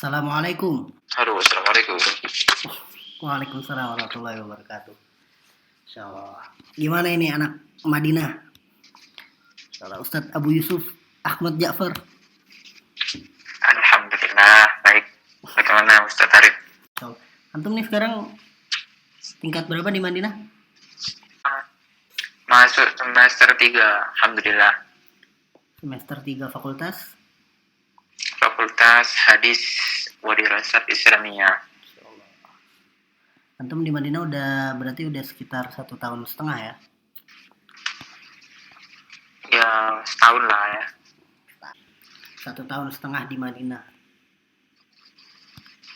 Assalamualaikum. Halo, assalamualaikum. Waalaikumsalam warahmatullahi wabarakatuh. Insyaallah. Gimana ini anak Madinah? Insyaallah Ustadz Abu Yusuf Ahmad Ja'far. Alhamdulillah, baik. Bagaimana Ustaz Arif? Insyaallah. Antum nih sekarang tingkat berapa di Madinah? Masuk semester 3, Alhamdulillah. Semester 3 fakultas. Fakultas Hadis Wadirasat Islamiyah. Insyaallah. Antum di Madinah berarti udah sekitar 1,5 tahun ya? Ya, setahun lah ya. 1,5 tahun di Madinah.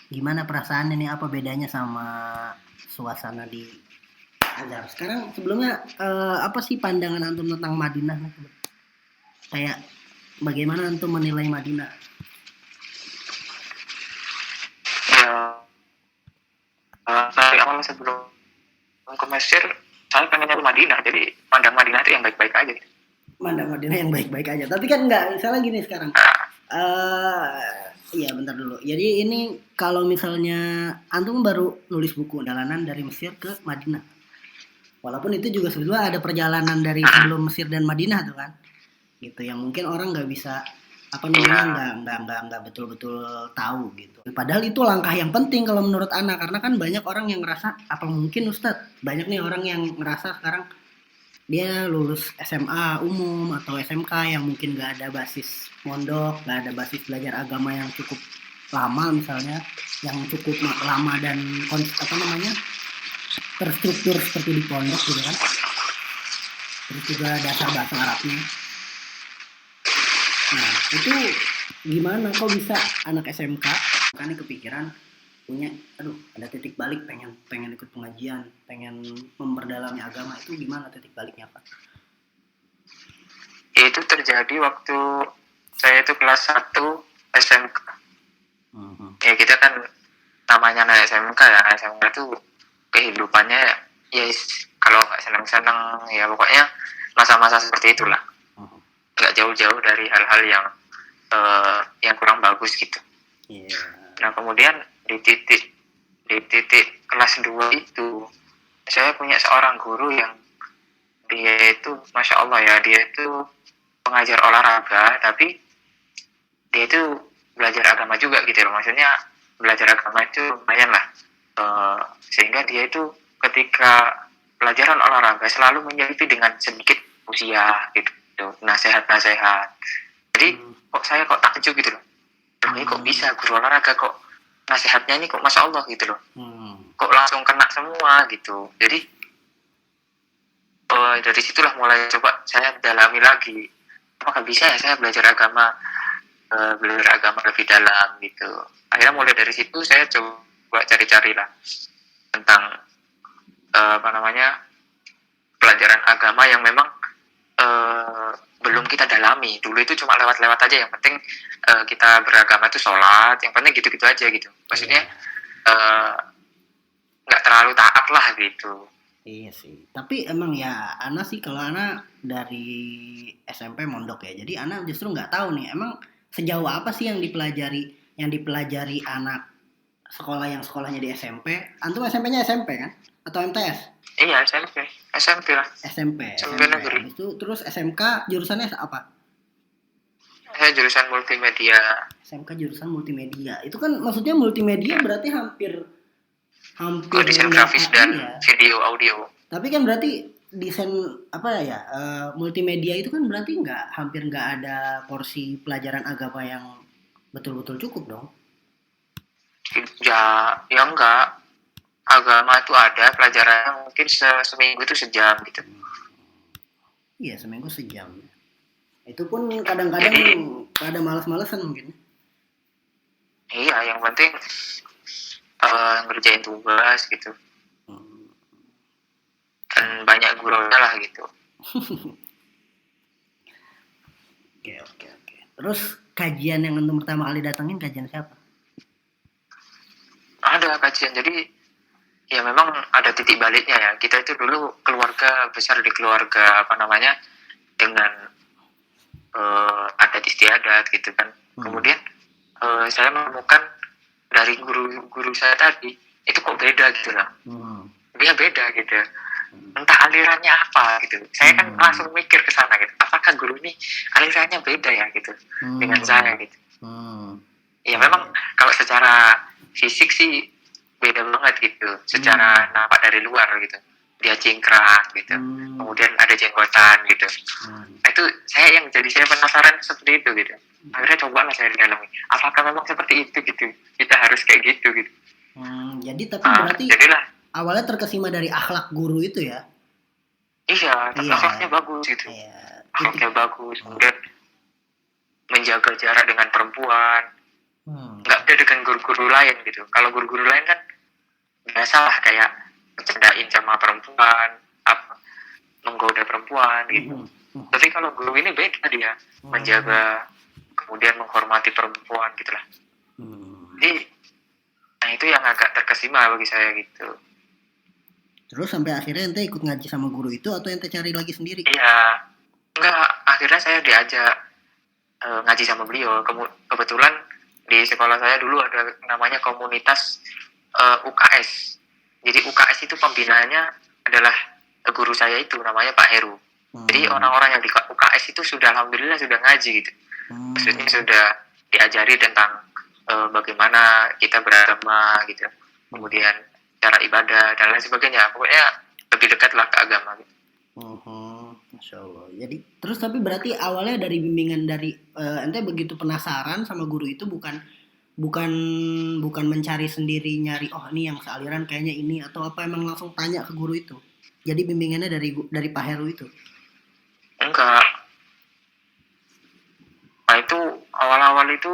Gimana perasaannya nih? Apa bedanya sama suasana di Azhar? Sekarang sebelumnya apa sih pandangan antum tentang Madinah? Kayak bagaimana antum menilai Madinah? Ya, dari awal sebelum ke Mesir, saya pengennya ke Madinah. Jadi pandang Madinah itu yang baik-baik aja. Mandang Madinah yang baik-baik aja. Tapi kan enggak, misalnya gini sekarang. Iya bentar dulu. Jadi ini kalau misalnya antum baru nulis buku Dalanan dari Mesir ke Madinah. Walaupun itu juga sebetulnya ada perjalanan dari sebelum Mesir dan Madinah tuh kan. Gitu yang mungkin orang nggak bisa apa namanya nggak betul-betul tahu gitu. Padahal itu langkah yang penting kalau menurut Ana karena kan banyak orang yang ngerasa apa mungkin Ustadz banyak nih orang yang ngerasa sekarang dia lulus SMA umum atau SMK yang mungkin nggak ada basis mondok, nggak ada basis belajar agama yang cukup lama misalnya, yang cukup lama dan terstruktur seperti di pondok gitu kan. Terus juga dasar bahasa Arabnya. Nah itu gimana kok bisa anak SMK kan kepikiran punya ada titik balik pengen ikut pengajian, pengen memperdalami agama, itu gimana titik baliknya Pak? Itu terjadi waktu saya itu kelas 1 SMK. Ya kita kan namanya anak SMK ya, SMK itu kehidupannya ya kalau nggak senang-senang ya pokoknya masa-masa seperti itulah. Nggak jauh-jauh dari hal-hal yang kurang bagus gitu. Nah kemudian di titik kelas 2 itu saya punya seorang guru yang dia itu Masya Allah ya, dia itu pengajar olahraga tapi dia itu belajar agama juga gitu loh. Maksudnya belajar agama itu lumayan lah, sehingga dia itu ketika pelajaran olahraga selalu menyelipi dengan sedikit usia gitu, nasihat-nasihat. Jadi saya takjub gitu loh. Ini kok bisa guru olahraga kok nasihatnya ini kok Masya Allah gitu loh. Kok langsung kena semua gitu. Jadi dari situlah mulai coba saya dalami lagi. Apakah bisa ya saya belajar agama lebih dalam gitu. Akhirnya mulai dari situ saya coba cari-cari lah tentang pelajaran agama yang memang belum kita dalami. Dulu itu cuma lewat-lewat aja, yang penting kita beragama itu sholat, yang penting gitu-gitu aja gitu. Maksudnya nggak terlalu taat lah gitu. Iya sih, tapi emang ya Ana sih kalau Ana dari SMP mondok ya, jadi Ana justru nggak tahu nih emang sejauh apa sih yang dipelajari anak sekolah yang sekolahnya di SMP. Antum SMP-nya SMP kan atau MTS? Iya SMP lah. SMP negeri. Itu terus SMK jurusannya apa? Saya jurusan multimedia. SMK jurusan multimedia. Itu kan maksudnya multimedia berarti hampir desain grafis dan video audio. Tapi kan berarti desain multimedia itu kan berarti hampir nggak ada porsi pelajaran agama yang betul-betul cukup dong? Ya enggak. Agama itu ada pelajarannya mungkin seminggu itu sejam gitu. Iya seminggu sejam. Itu pun kadang-kadang pada malas-malasan mungkin. Iya yang penting ngerjain tugas gitu. Dan banyak gurunya lah gitu. Oke. Terus kajian yang antum pertama kali datangin kajian siapa? Ada kajian, jadi ya memang ada titik baliknya ya. Kita itu dulu keluarga besar di keluarga dengan adat istiadat gitu kan. Kemudian saya menemukan dari guru saya tadi itu kok beda gitu lah. Dia beda gitu, entah alirannya apa gitu. Saya kan langsung mikir ke sana gitu, apakah guru ini alirannya beda ya gitu dengan saya gitu. Ya memang kalau secara fisik sih beda banget gitu, secara nampak dari luar gitu, dia cingkrang gitu, kemudian ada jenggotan gitu. Itu saya penasaran seperti itu gitu. Akhirnya cobalah saya dalami, apakah memang seperti itu gitu, kita harus kayak gitu gitu. Jadi tapi berarti jadilah awalnya terkesima dari akhlak guru itu ya? Iya, tapi akhlaknya bagus gitu. Akhlaknya bagus, kemudian menjaga jarak dengan perempuan. Nggak beda dengan guru-guru lain gitu. Kalau guru-guru lain kan biasalah kayak bercandain sama perempuan, menggoda perempuan gitu. Tapi kalau guru ini beda dia, menjaga, kemudian menghormati perempuan gitulah. Jadi, nah itu yang agak terkesima bagi saya gitu. Terus sampai akhirnya ente ikut ngaji sama guru itu atau ente cari lagi sendiri? Iya, enggak. Akhirnya saya diajak ngaji sama beliau. Kebetulan di sekolah saya dulu ada namanya komunitas UKS. Jadi UKS itu pembinaannya adalah guru saya itu namanya Pak Heru. Jadi orang-orang yang di UKS itu alhamdulillah sudah ngaji gitu. Maksudnya sudah diajari tentang bagaimana kita beragama gitu. Kemudian cara ibadah dan lain sebagainya. Pokoknya lebih dekat lah ke agama gitu. Masya Allah. Jadi terus tapi berarti awalnya dari bimbingan dari ente begitu penasaran sama guru itu bukan mencari sendiri nyari ini yang sealiran kayaknya ini atau apa, emang langsung tanya ke guru itu. Jadi bimbingannya dari Pak Heru itu. Enggak. Nah itu awal-awal itu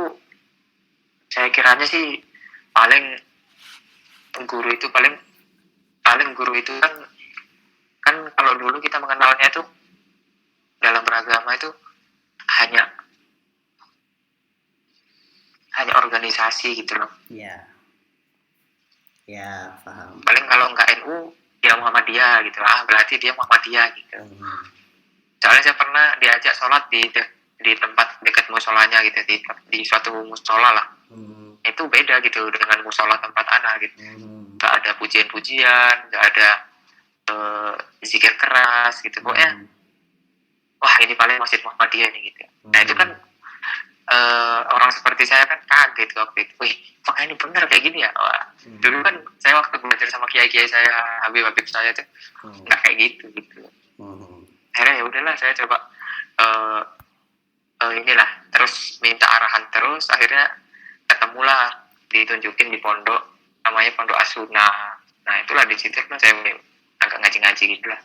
saya kiranya sih paling guru itu kan kalau dulu kita mengenalnya itu dalam beragama itu hanya organisasi gitu loh. Iya. Ya, paham. Paling kalau enggak NU dia Muhammadiyah gitu lah, berarti dia Muhammadiyah gitu. Soalnya saya pernah diajak sholat di tempat dekat musolanya gitu, di suatu musola lah. Itu beda gitu dengan musola tempat anak gitu. Nggak ada pujian-pujian, nggak ada zikir keras gitu. Pokoknya wah ini paling masjid Muhammadiyah nih gitu. Nah itu kan orang seperti saya kan kaget waktu itu. Wih, apakah ini benar kayak gini ya? Wah, dulu kan saya waktu belajar sama kiai-kiai saya, habib-habib saya tuh nggak kayak gitu. Akhirnya ya udahlah saya coba inilah terus minta arahan terus, akhirnya ketemulah ditunjukin di pondok namanya Pondok As-Sunnah. Nah itulah di situ kan saya agak ngaji-ngaji gitu lah.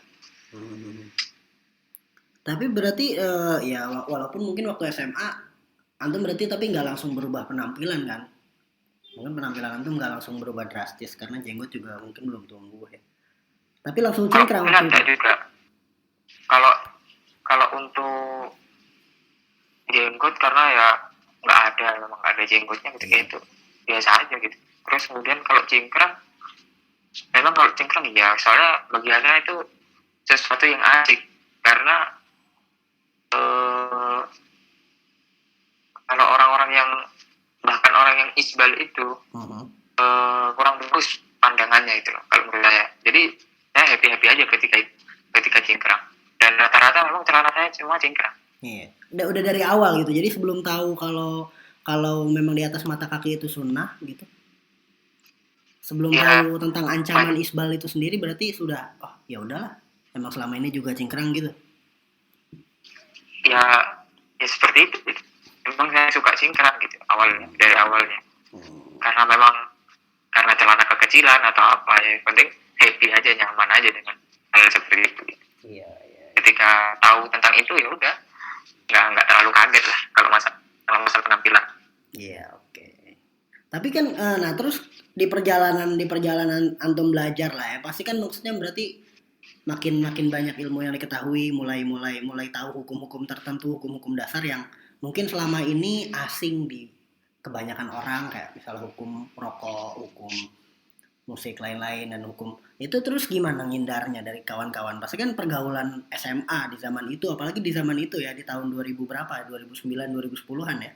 Tapi berarti ya walaupun mungkin waktu SMA antum berarti tapi nggak langsung berubah penampilan kan? Mungkin penampilan antum nggak langsung berubah drastis karena jenggot juga mungkin belum tumbuh ya. Tapi langsung cingkrang waktu itu. Juga. Kalau untuk jenggot karena ya memang nggak ada jenggotnya gitu kayak itu biasa aja gitu. Terus kemudian kalau cingkrang ya soalnya bagi saya itu sesuatu yang asik karena kalau orang-orang yang bahkan orang yang isbal itu kurang bagus pandangannya itu loh kalau menurut saya. Jadi saya happy aja ketika cingkrang, dan rata-rata memang celana saya cuma cingkrang. Iya. Udah dari awal gitu. Jadi sebelum tahu kalau memang di atas mata kaki itu sunnah gitu. Sebelum tahu tentang ancaman isbal itu sendiri berarti sudah ya udahlah. Emang selama ini juga cingkrang gitu. Ya seperti itu. Memang saya suka cingkrang gitu dari awalnya. Karena celana kekecilan atau apa ya, penting happy aja, nyaman aja dengan hal seperti itu. Iya. Ketika tahu tentang itu ya udah nggak terlalu kaget lah kalau masalah penampilan. Iya, oke. Tapi kan nah terus di perjalanan antum belajar lah ya, pasti kan maksudnya berarti makin banyak ilmu yang diketahui, mulai tahu hukum-hukum tertentu, hukum-hukum dasar yang mungkin selama ini asing di kebanyakan orang, kayak misalnya hukum rokok, hukum musik lain-lain, dan hukum itu. Terus gimana ngindarnya dari kawan-kawan? Pasti kan pergaulan SMA di zaman itu, apalagi di zaman itu ya, di tahun 2000 berapa? 2009 2010-an ya.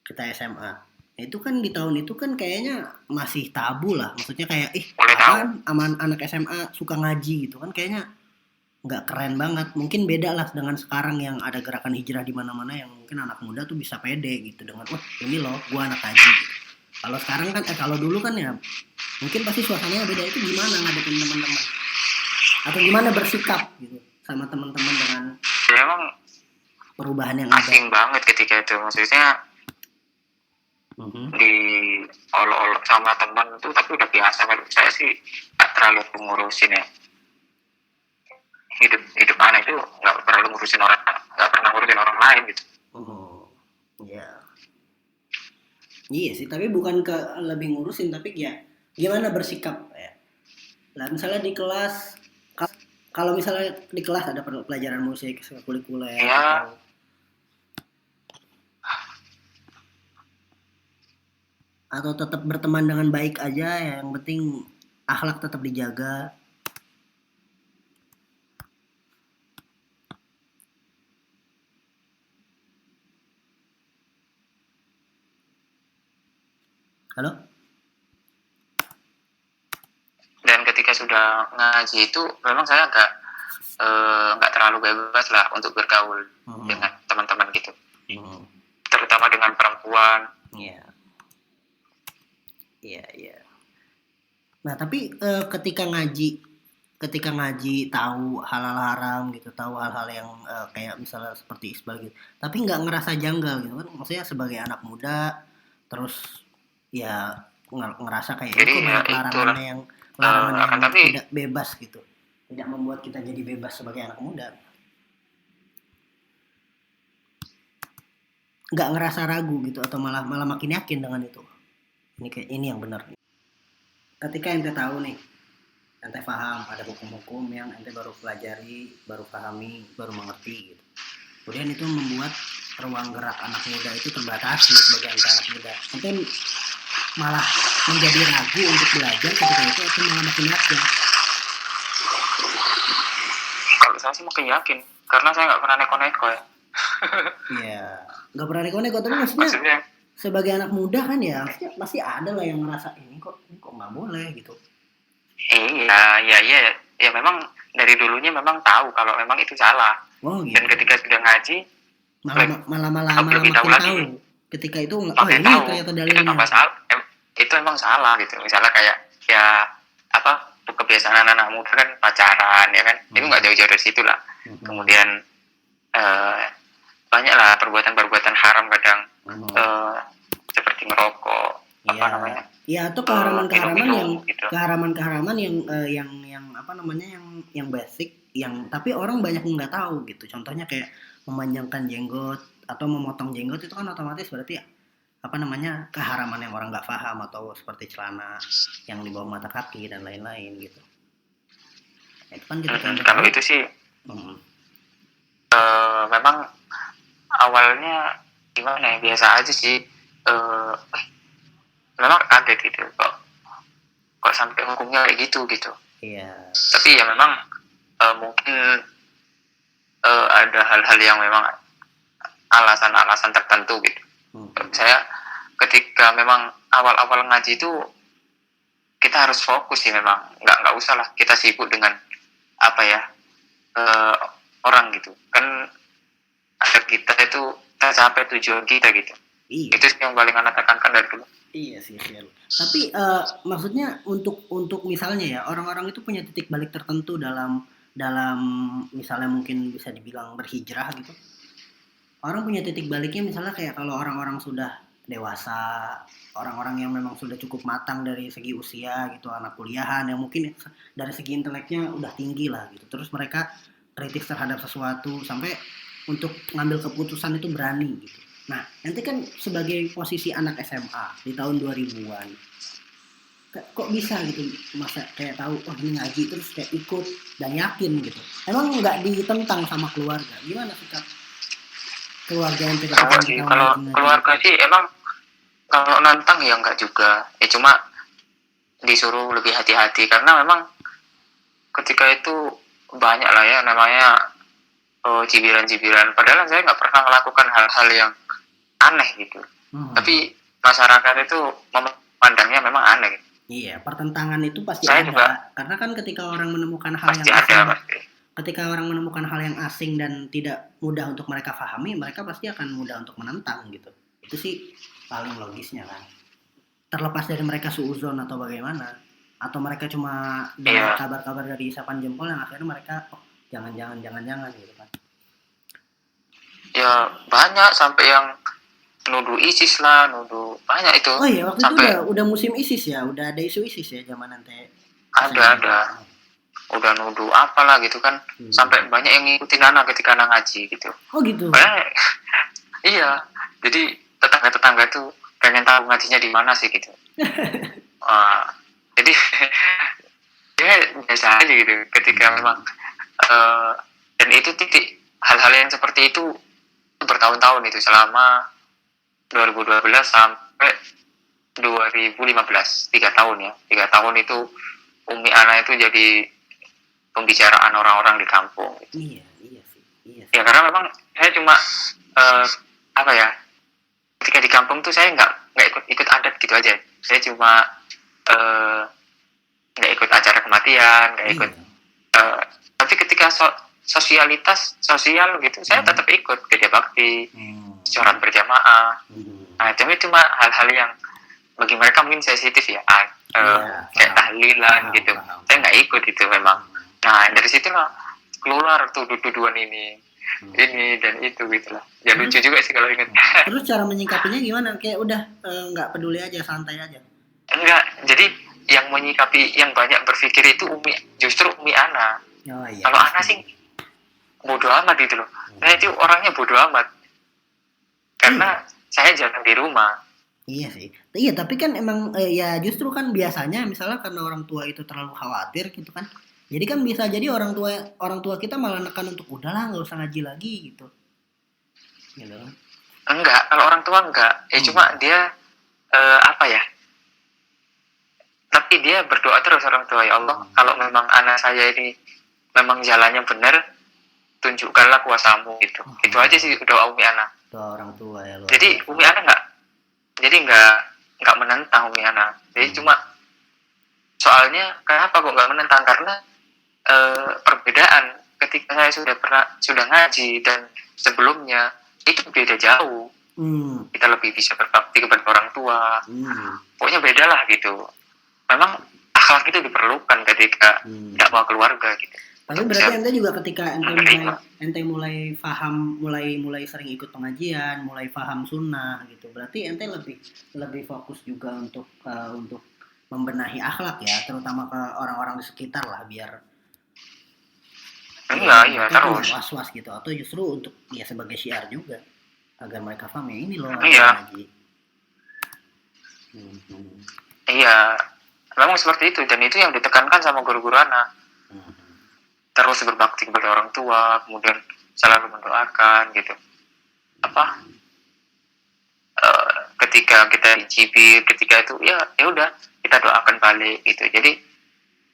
Kita SMA. Itu kan di tahun itu kan kayaknya masih tabu lah. Maksudnya kayak Boleh tahu. apaan aman anak SMA suka ngaji gitu kan, kayaknya nggak keren banget. Mungkin beda lah dengan sekarang yang ada gerakan hijrah di mana-mana, yang mungkin anak muda tuh bisa pede gitu dengan wah ini loh gua anak ngaji gitu. Kalau sekarang kan kalau dulu kan ya mungkin pasti suasananya beda. Itu gimana ngadepin teman-teman atau gimana bersikap gitu sama teman-teman dengan Ya emang perubahan yang ada. asing banget ketika itu, maksudnya di olok-olok sama teman itu, tapi udah biasa. Kalau saya sih nggak terlalu ngurusin ya, hidup anak itu nggak perlu ngurusin orang, nggak pernah ngurusin orang lain gitu. Ya iya sih, tapi bukan ke lebih ngurusin, tapi ya gimana bersikap ya. Lah misalnya di kelas, kalau misalnya di kelas ada pelajaran musik kurikuler ya, atau tetap berteman dengan baik aja, yang penting akhlak tetap dijaga. Halo? Dan ketika sudah ngaji itu memang saya nggak terlalu bebas lah untuk bergaul dengan teman-teman gitu, terutama dengan perempuan. Iya. Nah tapi ketika ngaji tahu hal-hal haram gitu, tahu hal-hal yang kayak misalnya seperti isbal gitu, tapi nggak ngerasa janggal gitu kan, maksudnya sebagai anak muda, terus ya ngerasa kayak Jadi itu banyak larangan yang tapi tidak bebas gitu, tidak membuat kita jadi bebas sebagai anak muda, nggak ngerasa ragu gitu, atau malah makin yakin dengan itu, ini yang benar. Ketika ente tahu nih, ente paham ada hukum-hukum yang ente baru pelajari, baru pahami, baru mengerti gitu, kemudian itu membuat ruang gerak anak muda itu terbatasi sebagai anak muda, ente malah menjadi ragu untuk belajar ketika itu, atau malah makin yakin? Kalau saya sih makin yakin, karena saya nggak pernah neko-neko ya. Iya, nggak pernah neko-neko, tapi maksudnya sebagai anak muda kan ya pasti ada lah yang ngerasa ini kok nggak boleh gitu. Iya, ya memang dari dulunya memang tahu kalau memang itu salah. Gitu. Dan ketika sudah ngaji malah makin tahu lagi. Ketika itu ini tahu, ternyata dalilnya itu emang salah gitu. Misalnya kayak ya apa, kebiasaan anak muda kan pacaran ya kan, itu nggak jauh-jauh dari situ lah. Kemudian banyak lah perbuatan haram kadang, seperti merokok, apa namanya, ya, atau keharaman-keharaman yang gitu. keharaman-keharaman yang apa namanya, yang basic, yang tapi orang banyak nggak tahu gitu. Contohnya kayak memanjangkan jenggot atau memotong jenggot, itu kan otomatis berarti apa namanya, keharaman yang orang nggak paham, atau seperti celana yang di bawah mata kaki dan lain-lain gitu. Itu kan kalau itu sih memang awalnya gimana ya, biasa aja sih, memang kaget gitu kok sampai hukumnya kayak gitu. Iya. Tapi ya memang mungkin ada hal-hal yang memang alasan-alasan tertentu gitu. Saya ketika memang awal-awal ngaji itu kita harus fokus sih, memang nggak usah lah kita sibuk dengan apa ya, orang gitu kan, agar kita itu tercapai tujuan kita gitu. Iya. Itu yang paling anak tekankan dari dulu. Iya sih. Tapi maksudnya untuk misalnya ya, orang-orang itu punya titik balik tertentu dalam misalnya mungkin bisa dibilang berhijrah gitu. Orang punya titik baliknya misalnya kayak kalau orang-orang sudah dewasa, orang-orang yang memang sudah cukup matang dari segi usia gitu, anak kuliahan yang mungkin dari segi inteleknya udah tinggi lah gitu. Terus mereka kritis terhadap sesuatu sampai untuk ngambil keputusan itu berani gitu. Nah, nanti kan sebagai posisi anak SMA di tahun 2000-an, kok bisa gitu masa kayak tahu ini ngaji terus kayak ikut dan yakin gitu. Emang nggak ditentang sama keluarga? Gimana sikap keluarga yang kalau keluarga sih emang kalau nantang ya enggak juga, ya cuma disuruh lebih hati-hati, karena memang ketika itu banyak lah ya namanya cibiran-cibiran, padahal saya nggak pernah melakukan hal-hal yang aneh gitu. Tapi masyarakat itu memandangnya memang aneh. Iya, pertentangan itu pasti Saya ada. juga Karena kan ketika orang menemukan hal yang pasti ada asing, pasti. ketika orang menemukan hal yang asing dan tidak mudah untuk mereka pahami, mereka pasti akan mudah untuk menentang gitu. Itu sih paling logisnya kan. Terlepas dari mereka suuzon atau bagaimana, atau mereka cuma dengar kabar-kabar dari isapan jempol yang akhirnya mereka jangan gitu kan. Ya banyak sampai yang nuduh ISIS lah, nuduh banyak itu. Oh iya, waktu sampai itu udah musim ISIS ya, udah ada isu ISIS ya zaman nanti. ada. Udah nuduh apalah gitu kan. Sampai banyak yang ngikutin anak ketika anak ngaji gitu. Oh gitu. Iya. Jadi tetangga-tetangga tuh pengen tahu ngajinya di mana sih gitu. Jadi ya biasa aja gitu ketika memang dan itu titik hal-hal yang seperti itu bertahun-tahun itu selama 2012 sampai 2015 3 tahun ya. 3 tahun itu Umi Ana itu jadi pembicaraan orang-orang di kampung. Iya sih. Ya karena memang saya cuma apa ya, ketika di kampung tuh saya nggak ikut adat gitu aja. Saya cuma nggak ikut acara kematian, nggak ikut. Tapi ketika sosial gitu, saya tetap ikut kerja bakti, sholat berjamaah. Nah, itu cuma hal-hal yang bagi mereka mungkin sensitif ya, kayak tahlilan gitu. Saya nggak ikut itu memang. Nah, dari situ lah keluar tuh tuduhan ini dan itu gitulah. Ya lucu juga sih kalau ingat. Terus cara menyikapinya gimana? Kayak udah nggak peduli aja, santai aja. Enggak, jadi yang menyikapi, yang banyak berpikir itu justru Umi Ana. Oh, iya. Kalau Ana sih bodoh amat gitu loh. Saya itu orangnya bodoh amat. Karena saya jarang di rumah. Iya sih. Iya, tapi kan emang ya justru kan biasanya misalnya karena orang tua itu terlalu khawatir gitu kan. Jadi kan bisa jadi orang tua kita malah nekan untuk udahlah nggak usah ngaji lagi gitu. Gitu. Enggak, kalau orang tua enggak. Cuma dia apa ya? Tapi dia berdoa terus orang tua, ya Allah, kalau memang anak saya ini memang jalannya benar, tunjukkanlah kuasamu gitu. Itu aja sih doa Umi Ana. Doa orang tua ya. Jadi Umi Ana nggak menentang Umi Ana. Jadi cuma soalnya kenapa kok nggak menentang, karena perbedaan ketika saya sudah ngaji dan sebelumnya itu beda jauh. Kita lebih bisa berbakti kepada orang tua. Pokoknya beda lah gitu. Memang akhlak itu diperlukan ketika dakwah keluarga gitu. Tapi berarti ente juga ketika ente mulai paham, mulai sering ikut pengajian, mulai paham sunnah gitu. Berarti ente lebih fokus juga untuk membenahi akhlak ya, terutama ke orang-orang di sekitar lah, biar iya terus was-was gitu, atau justru untuk ya sebagai syiar juga agar mereka paham ya ini loh ngaji. Iya, memang seperti itu, dan itu yang ditekankan sama guru-guru anak. Terus berbakti kepada orang tua, kemudian selalu mendoakan gitu. Ketika kita dicibir, ketika itu ya udah kita doakan balik gitu. Jadi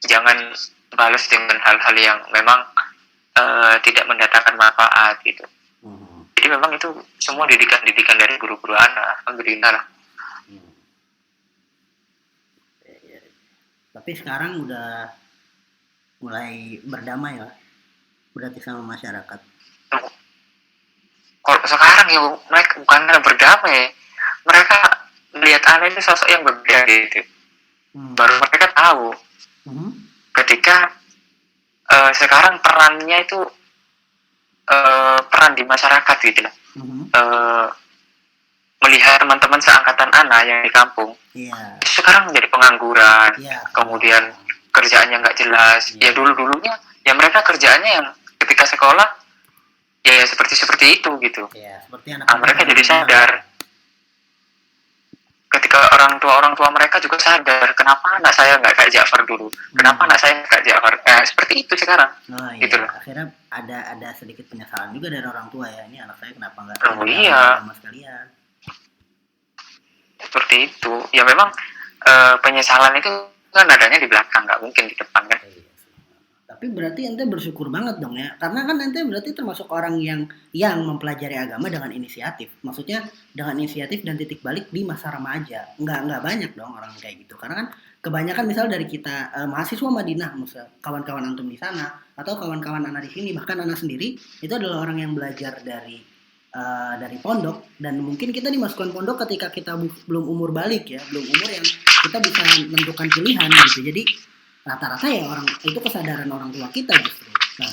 jangan balas dengan hal-hal yang memang tidak mendatangkan manfaat gitu. Jadi memang itu semua didikan dari guru-guru anak. Alhamdulillah lah. Tapi sekarang udah mulai berdamai lah berarti sama masyarakat. Kalau sekarang ya mereka bukan berdamai, mereka melihat Ana itu sosok yang berbeda gitu. Baru mereka tahu ketika sekarang perannya itu peran di masyarakat gitu lah. Melihat teman-teman seangkatan Ana yang di kampung, sekarang menjadi pengangguran, kemudian kerjaannya nggak jelas. Ya dulunya ya mereka kerjaannya yang ketika sekolah ya seperti itu gitu. Seperti mereka jadi sadar. Ketika orang tua mereka juga sadar, kenapa anak saya nggak kayak Ja'far dulu, kenapa anak saya nggak kayak Ja'far. Seperti itu sekarang. Gitu loh. Akhirnya ada sedikit penyesalan juga dari orang tua ya, ini anak saya kenapa nggak sama sekalian. Seperti itu. Ya memang penyesalan itu kan adanya di belakang, nggak mungkin di depan kan. Tapi berarti ente bersyukur banget dong ya, karena kan ente berarti termasuk orang yang mempelajari agama dengan inisiatif. Maksudnya dengan inisiatif dan titik balik di masa remaja. Nggak banyak dong orang kayak gitu. Karena kan kebanyakan misal dari kita mahasiswa Madinah, misal kawan-kawan antum di sana atau kawan-kawan anak di sini, bahkan anak sendiri itu adalah orang yang belajar dari pondok, dan mungkin kita dimasukkan pondok ketika kita belum umur balik ya, belum umur yang kita bisa menentukan pilihan gitu. Jadi rata-rata ya orang itu kesadaran orang tua kita justru. Nah,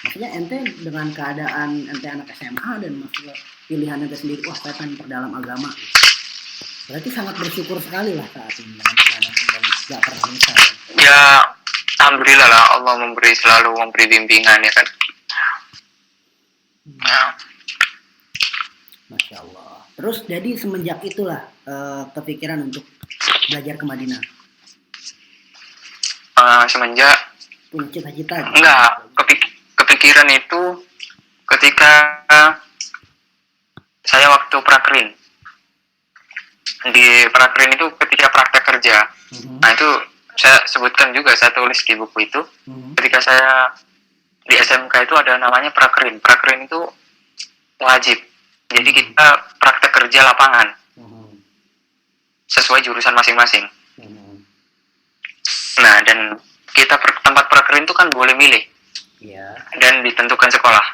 maksudnya ente dengan keadaan ente anak SMA dan maksudnya pilihan ente sendiri, wah saya pengen perdalam agama. Berarti sangat bersyukur sekali lah saat ini dengan pilihan ente dan gak pernah menyesal. Ya, alhamdulillah lah Allah selalu memberi bimbingan ya kan. Masya Allah. Terus jadi semenjak itulah kepikiran untuk belajar ke Madinah. Semenjak Punya cita-cita gitu. Enggak, kepikiran itu ketika saya waktu prakrin. Di prakrin itu ketika praktek kerja. Nah itu saya sebutkan juga, saya tulis di buku itu. Ketika saya di SMK itu ada namanya prakrin. Prakrin itu wajib. Jadi kita praktek kerja lapangan. Sesuai jurusan masing-masing. Nah, dan kita tempat prakrin itu kan boleh milih. Dan ditentukan sekolah.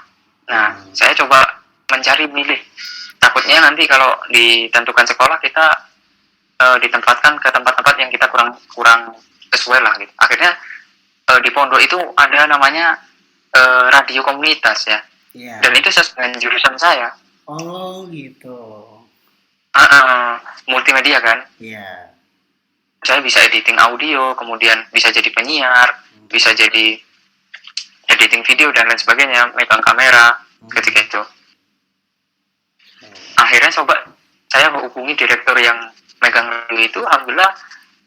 Nah, saya coba mencari milih. Takutnya nanti kalau ditentukan sekolah kita ditempatkan ke tempat-tempat yang kita kurang sesuai lah gitu. Akhirnya di pondok itu ada namanya radio komunitas ya. Dan itu sesuai dengan jurusan saya. Oh gitu. Multimedia kan. Saya bisa editing audio, kemudian bisa jadi penyiar, bisa jadi editing video dan lain sebagainya, megang kamera ketika itu. Akhirnya saya menghubungi direktur yang megang itu, alhamdulillah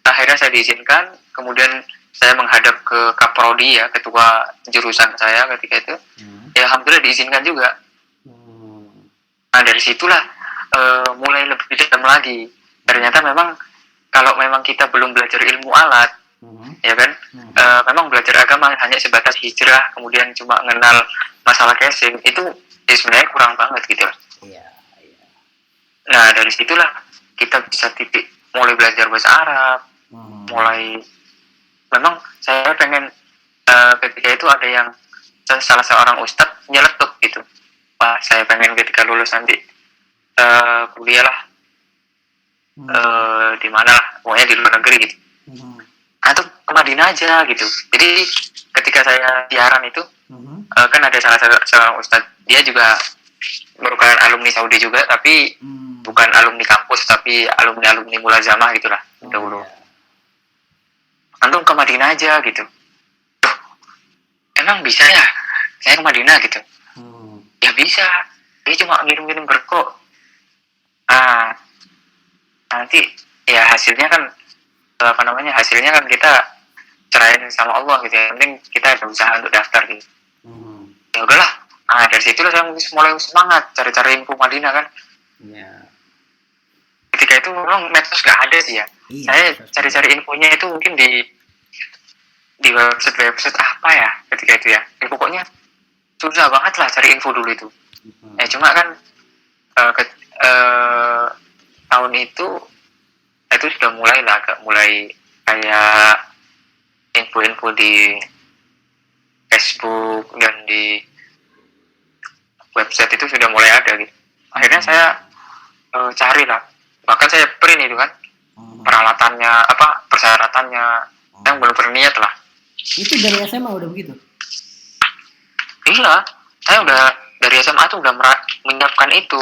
akhirnya saya diizinkan, kemudian saya menghadap ke Kaprodi ya, ketua jurusan saya ketika itu. Ya alhamdulillah diizinkan juga. Nah dari situlah mulai lebih dalam lagi. Ternyata memang kalau memang kita belum belajar ilmu alat, ya kan, memang belajar agama hanya sebatas hijrah, kemudian cuma mengenal masalah casing, itu sebenarnya kurang banget gitu. Nah dari situlah kita bisa mulai belajar bahasa Arab, mulai memang saya pengen ketika itu ada yang salah seorang ustadz nyeletuk gitu, wah saya pengen ketika lulus nanti kuliah lah di mana lah, pokoknya di luar negeri gitu. Nah itu ke Madinah aja gitu. Jadi ketika saya siaran itu kan ada seorang ustadz, dia juga merupakan alumni Saudi juga, tapi bukan alumni kampus, tapi alumni mulazamah gitulah dahulu. Antum ke Madinah aja gitu. Tuh, emang bisa ya saya ke Madinah gitu? Ya bisa, dia cuma ngirim-ngirim berkok. Nanti ya hasilnya kan hasilnya kan kita cerahin sama Allah gitu ya. Yang penting kita ada usaha untuk daftar gitu. Ya udahlah. Nah dari situlah saya mulai semangat cari-cari info Madinah kan. Ketika itu memang medsos gak ada sih ya. Saya cari-cari infonya itu mungkin di website apa ya ketika itu ya. Pokoknya susah banget lah cari info dulu itu. Cuma kan tahun itu sudah mulai kayak info-info di Facebook dan di website itu sudah mulai ada gitu. Akhirnya saya cari lah, bahkan saya print itu kan persyaratannya yang belum berniat lah. Itu dari SMA udah begitu? Iya, saya udah dari SMA tuh udah menyiapkan itu.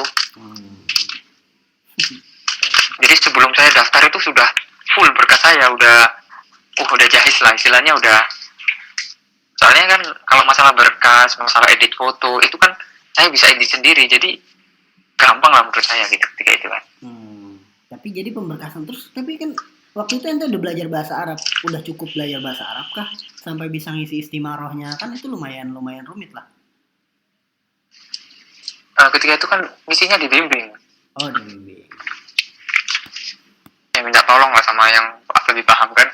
Jadi sebelum saya daftar itu sudah full berkas saya, udah jahis lah istilahnya udah. Soalnya kan kalau masalah berkas, masalah edit foto itu kan saya bisa edit sendiri, jadi gampang lah menurut saya gitu ketika itu kan. Tapi jadi pemberkasan terus, tapi kan waktu itu ente udah belajar bahasa Arab, udah cukup belajar bahasa Arab kah sampai bisa ngisi istimarohnya? Kan itu lumayan rumit lah. Ketika itu kan misinya dibimbing. Oh dibimbing. Ya minta tolong lah sama yang lebih paham kan.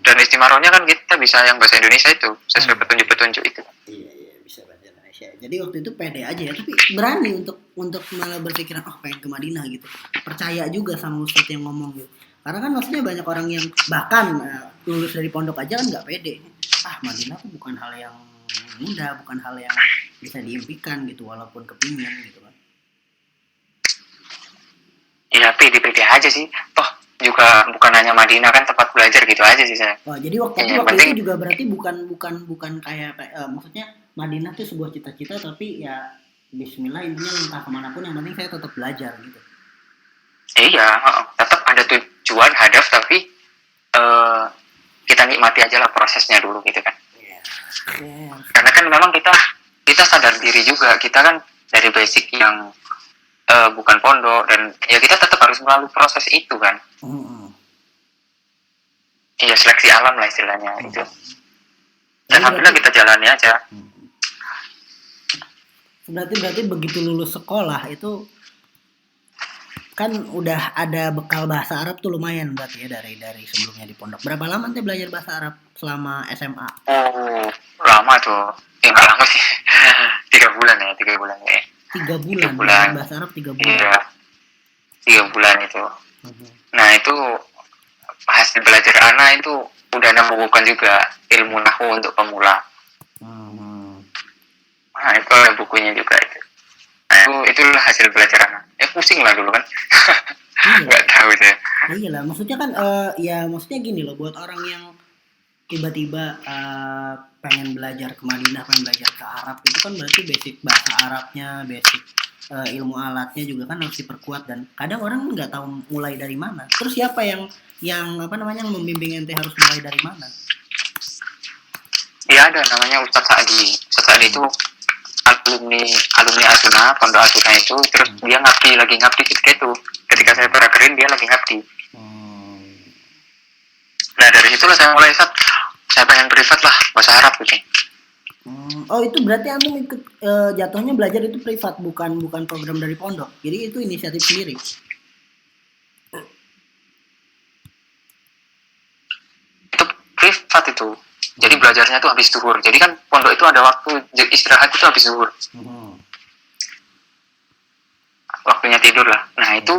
Dan dan istimewaannya kan kita bisa yang bahasa Indonesia itu sesuai petunjuk-petunjuk itu. Iya bisa bahasa Indonesia. Jadi waktu itu pede aja ya, tapi berani untuk malah berpikiran pengen ke Madinah gitu. Percaya juga sama ustadz yang ngomong gitu. Karena kan maksudnya banyak orang yang bahkan lulus dari pondok aja kan nggak pede. Madinah tuh bukan hal yang mudah, bukan hal yang bisa diimpikan gitu, walaupun kepingin gitu kan. Iya, pede-pede aja sih. Toh juga bukan hanya Madinah kan tempat belajar gitu aja sih saya. Jadi waktu itu juga berarti bukan kayak maksudnya Madinah tuh sebuah cita-cita, tapi ya Bismillah intinya entah kemanapun yang penting saya tetap belajar gitu. Iya, tetap ada tujuan, hadaf, tapi kita nikmati aja lah prosesnya dulu gitu kan. Yeah. Karena kan memang kita sadar diri juga, kita kan dari basic yang bukan pondok, dan ya kita tetap harus melalui proses itu kan. Iya, seleksi alam lah istilahnya itu. Dan alhamdulillah kita jalani aja. Berarti begitu lulus sekolah itu kan udah ada bekal bahasa Arab tuh lumayan berarti ya dari sebelumnya di pondok. Berapa lama nanti belajar bahasa Arab selama SMA? Oh, lama tuh. Nggak lama sih. 3 bulan ya. 3 bulan. Bahasa Arab 3 bulan. Iya. 3 bulan itu. Nah, itu hasil belajar anak itu udah membukukan juga ilmu nahwu untuk pemula. Nah, itu ada bukunya juga itu. Nah, itulah hasil belajar anak. Ya pusing lah dulu kan. Nggak tahu saya. Iya lah, maksudnya kan maksudnya gini loh, buat orang yang tiba-tiba pengen belajar ke Madinah, pengen belajar ke Arab, itu kan berarti basic bahasa Arabnya, basic ilmu alatnya juga kan harus diperkuat, dan kadang orang nggak tahu mulai dari mana. Terus siapa yang membimbing ente harus mulai dari mana? Iya, ada namanya Ustadz Sa'di. Ustadz Sa'di itu alumni Asuna, pondok Asuna itu, terus dia lagi ngabdi ketika saya perakerin dia lagi ngabdi. Nah, dari situlah saya mulai saya pengen privat lah bahasa Arab gitu. Itu berarti antum ikut jatuhnya belajar itu privat, bukan program dari pondok. Jadi itu inisiatif sendiri. Itu privat itu. Jadi belajarnya itu habis zuhur. Jadi kan pondok itu ada waktu istirahat itu habis zuhur. Waktunya tidur lah. Nah, itu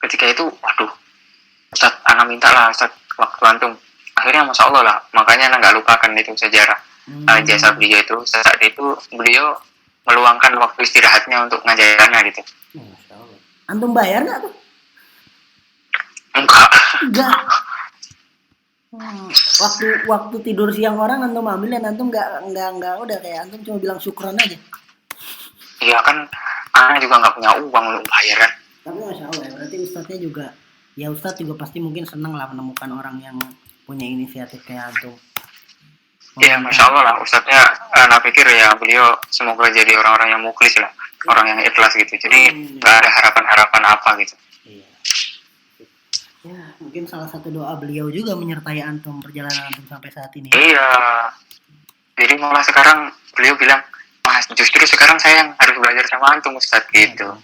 ketika itu, waduh, Ustaz, anak minta lah Ustaz waktu antum. Akhirnya Masya Allah lah, makanya anak gak lupakan itu sejarah jasa beliau itu. Saat itu beliau meluangkan waktu istirahatnya untuk ngajar anak gitu. Masya Allah. Antum bayar gak tuh? Enggak. Waktu tidur siang orang antum ambil, dan antum nggak udah kayak antum cuma bilang syukran aja. Iya kan, anak juga nggak punya uang untuk bayar kan. Tapi Masya Allah ya, berarti ustadznya juga, ya ustadz juga pasti mungkin senang lah menemukan orang yang punya inisiatif kayak antum. Iya, Masya Allah lah, ustadznya anak pikir ya beliau semoga jadi orang-orang yang mukhlis lah, orang yang ikhlas gitu. Jadi nggak ada harapan-harapan apa gitu. Ya, mungkin salah satu doa beliau juga menyertai antum, perjalanan antum sampai saat ini. Iya. Jadi malah sekarang beliau bilang, Mas, justru sekarang saya yang harus belajar sama antum Ustaz gitu.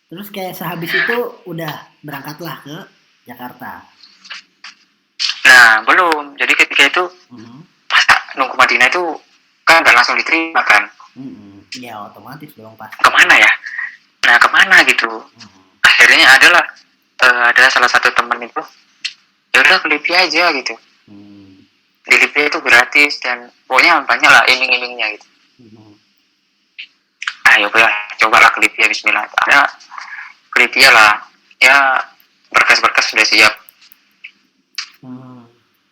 Terus kayak sehabis itu udah berangkatlah ke Jakarta. Nah, belum. Jadi ketika itu pas nunggu Madinah itu kan nggak langsung diterima kan. Ya otomatis dong pasti. Kemana ya? Nah, kemana gitu. Akhirnya ada salah satu teman itu, ya udah ke Libya aja gitu. Di Libya itu gratis dan pokoknya banyak lah iming-imingnya gitu. Ayo cobalah ke Libya, bismillah. Ya, ke Libya lah. Ya, berkas-berkas sudah siap.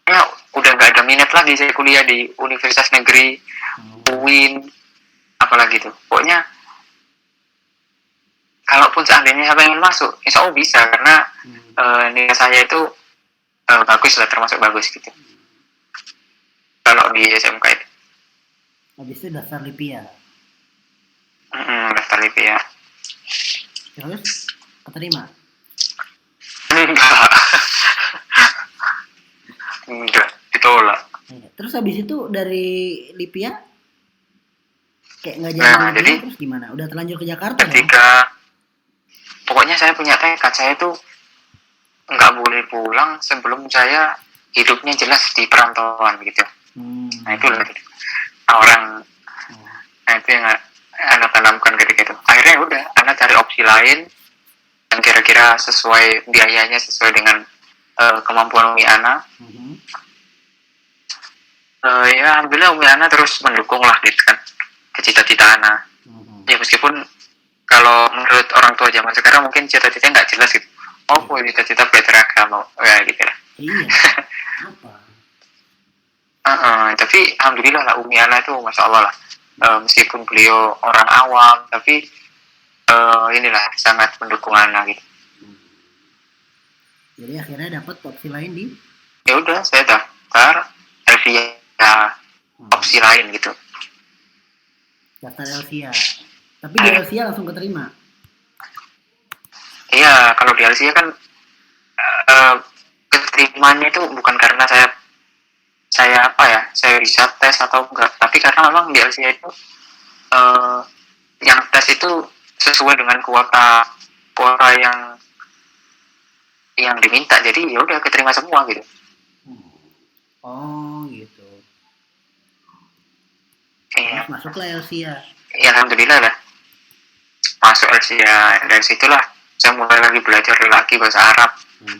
Ya, udah nggak ada minat lagi saya kuliah di Universitas Negeri, UIN, apalagi tuh. Pokoknya kalaupun seandainya saya pengen masuk, insya Allah bisa, karena nilai saya itu bagus lah, termasuk bagus gitu. Kalau di SMK itu. Habis itu daftar Libya. Daftar Libya. Terus keterima? Enggak, ditolak. Terus habis itu dari Libya kayak nggak jalan jadi, terus gimana? Udah terlanjur ke Jakarta? Ketika pokoknya saya punya tekad, saya tuh nggak boleh pulang sebelum saya hidupnya jelas di perantauan gitu. Nah itu orang, nah itu yang anak tanamkan ketika itu. Akhirnya udah anak cari opsi lain yang kira-kira sesuai biayanya, sesuai dengan kemampuan Umi Ana. Ya alhamdulillah Umi Ana terus mendukung lah gitu kan ke cita-cita Ana. Ya meskipun kalau menurut orang tua zaman sekarang mungkin cita-citanya nggak jelas gitu. Oh, cita-cita belajar agama, ya gitu lah. Iya. Tapi alhamdulillah lah Umi Ana itu masya Allah lah. Meskipun beliau orang awam, tapi inilah sangat mendukung Ana gitu. Jadi akhirnya dapat opsi lain di? Ya udah, saya daftar Elvia, opsi lain gitu. Daftar Elvia. Tapi di Elvia langsung keterima? Iya, kalau di Elvia kan keterimanya itu bukan karena saya bisa tes atau enggak, tapi karena memang di Elvia itu yang tes itu sesuai dengan kuota yang diminta, jadi ya udah keterima semua gitu. Oh gitu. Iya. Masuklah Elvia. Ya alhamdulillah lah masuk Elvia. Dari situlah saya mulai lagi belajar lagi bahasa Arab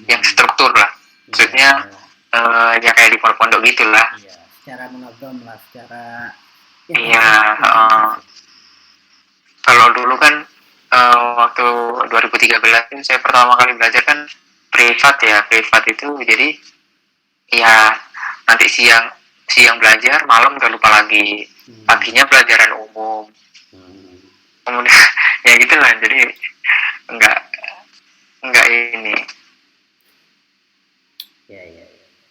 yang struktur lah, maksudnya ya kayak di pondok gitulah. Iya, secara menagam lah, secara. Iya. Kalau dulu kan waktu 2013 saya pertama kali belajar kan privat itu, jadi ya nanti siang belajar, malam udah lupa lagi, paginya pelajaran umum, kemudian ya gitulah, jadi enggak ini. Ya.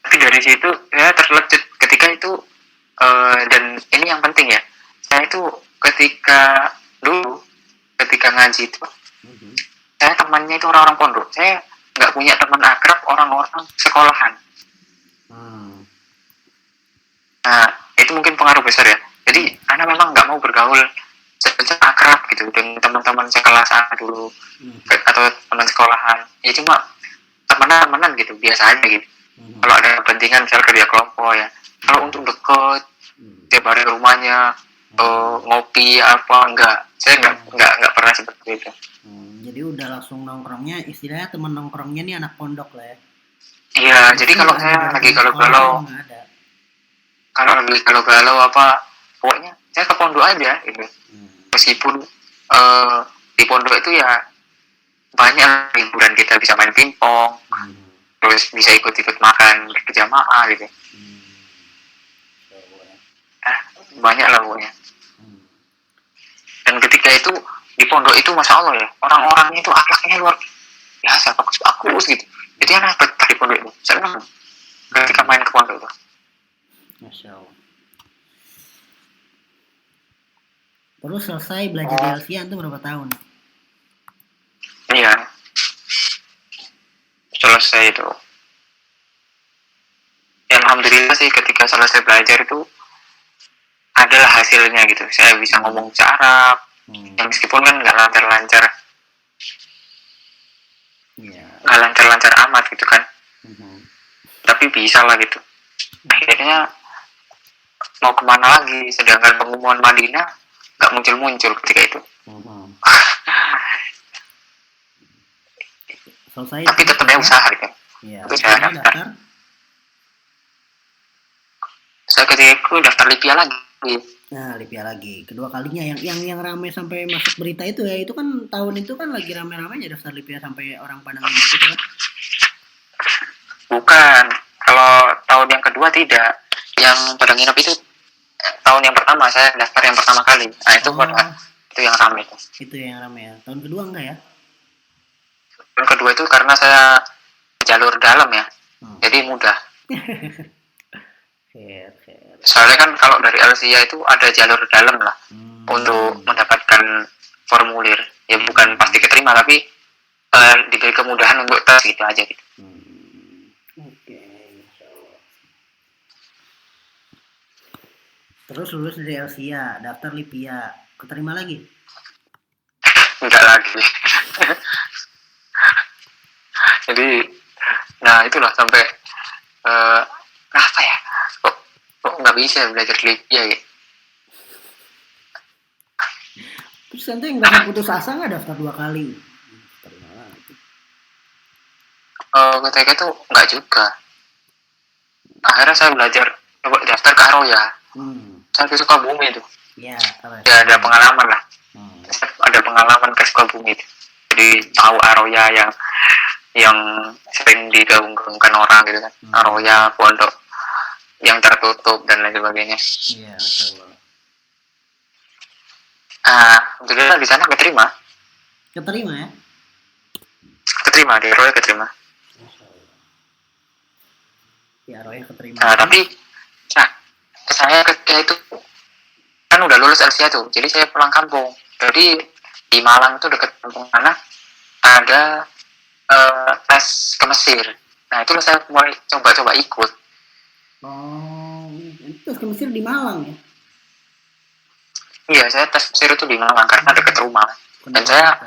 Tapi dari situ ya terlecut ketika itu, dan ini yang penting ya, saya itu ketika ngaji itu saya temannya itu orang-orang pondok, saya nggak punya teman akrab orang-orang sekolahan. Nah itu mungkin pengaruh besar ya, jadi anak memang nggak mau bergaul secara akrab gitu dengan teman-teman sekelas anak dulu atau teman sekolahan, ya cuma temenan gitu, biasa aja gitu. Kalau ada kepentingan misal kerja kelompok ya, kalau untuk deket tiap hari rumahnya ngopi apa enggak, saya nggak pernah seperti itu. Jadi udah langsung nongkrongnya, istilahnya teman nongkrongnya nih anak pondok lah ya. Iya, jadi kalau saya lagi galau-galau apa, pokoknya saya ke pondok aja gitu. Meskipun di pondok itu ya banyak hiburan, kita bisa main pingpong, terus bisa ikut makan berjamaah gitu. Banyak lah pokoknya. Dan ketika itu di pondok itu masya Allah ya, orang-orangnya itu akhlaknya luar biasa, bagus gitu. Jadi anak betah di pondok itu, senang ketika main ke pondok itu. Masya Allah. Terus selesai belajar di Elvia itu berapa tahun? Iya, selesai itu. Ya, alhamdulillah sih ketika selesai belajar itu adalah hasilnya gitu. Saya bisa ngomong bahasa Arab, ya meskipun kan nggak lancar-lancar, nggak lancar-lancar amat gitu kan. Tapi bisa lah gitu. Akhirnya mau kemana lagi, sedangkan pengumuman Madinah nggak muncul ketika itu. Selesai, tapi tetap ya usaha gitu. Iya. Itu saya daftar. Saya ketika itu daftar Lipia lagi. Nah, Lipia lagi. Kedua kalinya yang ramai sampai masuk berita itu ya, itu kan tahun itu kan lagi rame-ramenya daftar Lipia sampai orang pada nginep itu kan. Bukan. Kalau tahun yang kedua tidak. Yang pada nginep itu tahun yang pertama, saya daftar yang pertama kali. Nah, itu itu yang ramai itu. Itu yang ramai ya. Tahun kedua enggak ya? Tahun kedua itu karena saya jalur dalam ya. Jadi mudah. Soalnya kan kalau dari Elvia itu ada jalur dalam lah untuk mendapatkan formulir. Ya bukan pasti keterima, tapi diberi kemudahan untuk tes gitu aja gitu. Terus lulus dari Elvia, daftar Lipia, keterima lagi? Enggak lagi. Jadi Nah itulah sampai apa ya, kok nggak bisa belajar di Libya ya. Terus nanti nggak putus asa nggak daftar 2 kali? Ketika itu nggak juga. Akhirnya saya belajar coba daftar ke Aroya. Saya ke Sukabumi itu. Ya ada pengalaman lah. Ada pengalaman ke Sukabumi itu. Jadi tahu Aroya yang sering digaung-gaungkan orang gitu kan. Aroya, pondok yang tertutup dan lain sebagainya. Iya, alhamdulillah di sana keterima. Keterima ya? Keterima di Aroya keterima. Di Aroya keterima. Tapi saya ketika itu kan udah lulus LCA tuh, jadi saya pulang kampung. Jadi di Malang itu dekat kampung mana ada tes ke Mesir. Nah itu saya mulai coba-coba ikut. Tes ke Mesir di Malang ya? Iya, saya tes Mesir itu di Malang karena dekat rumah. Dan saya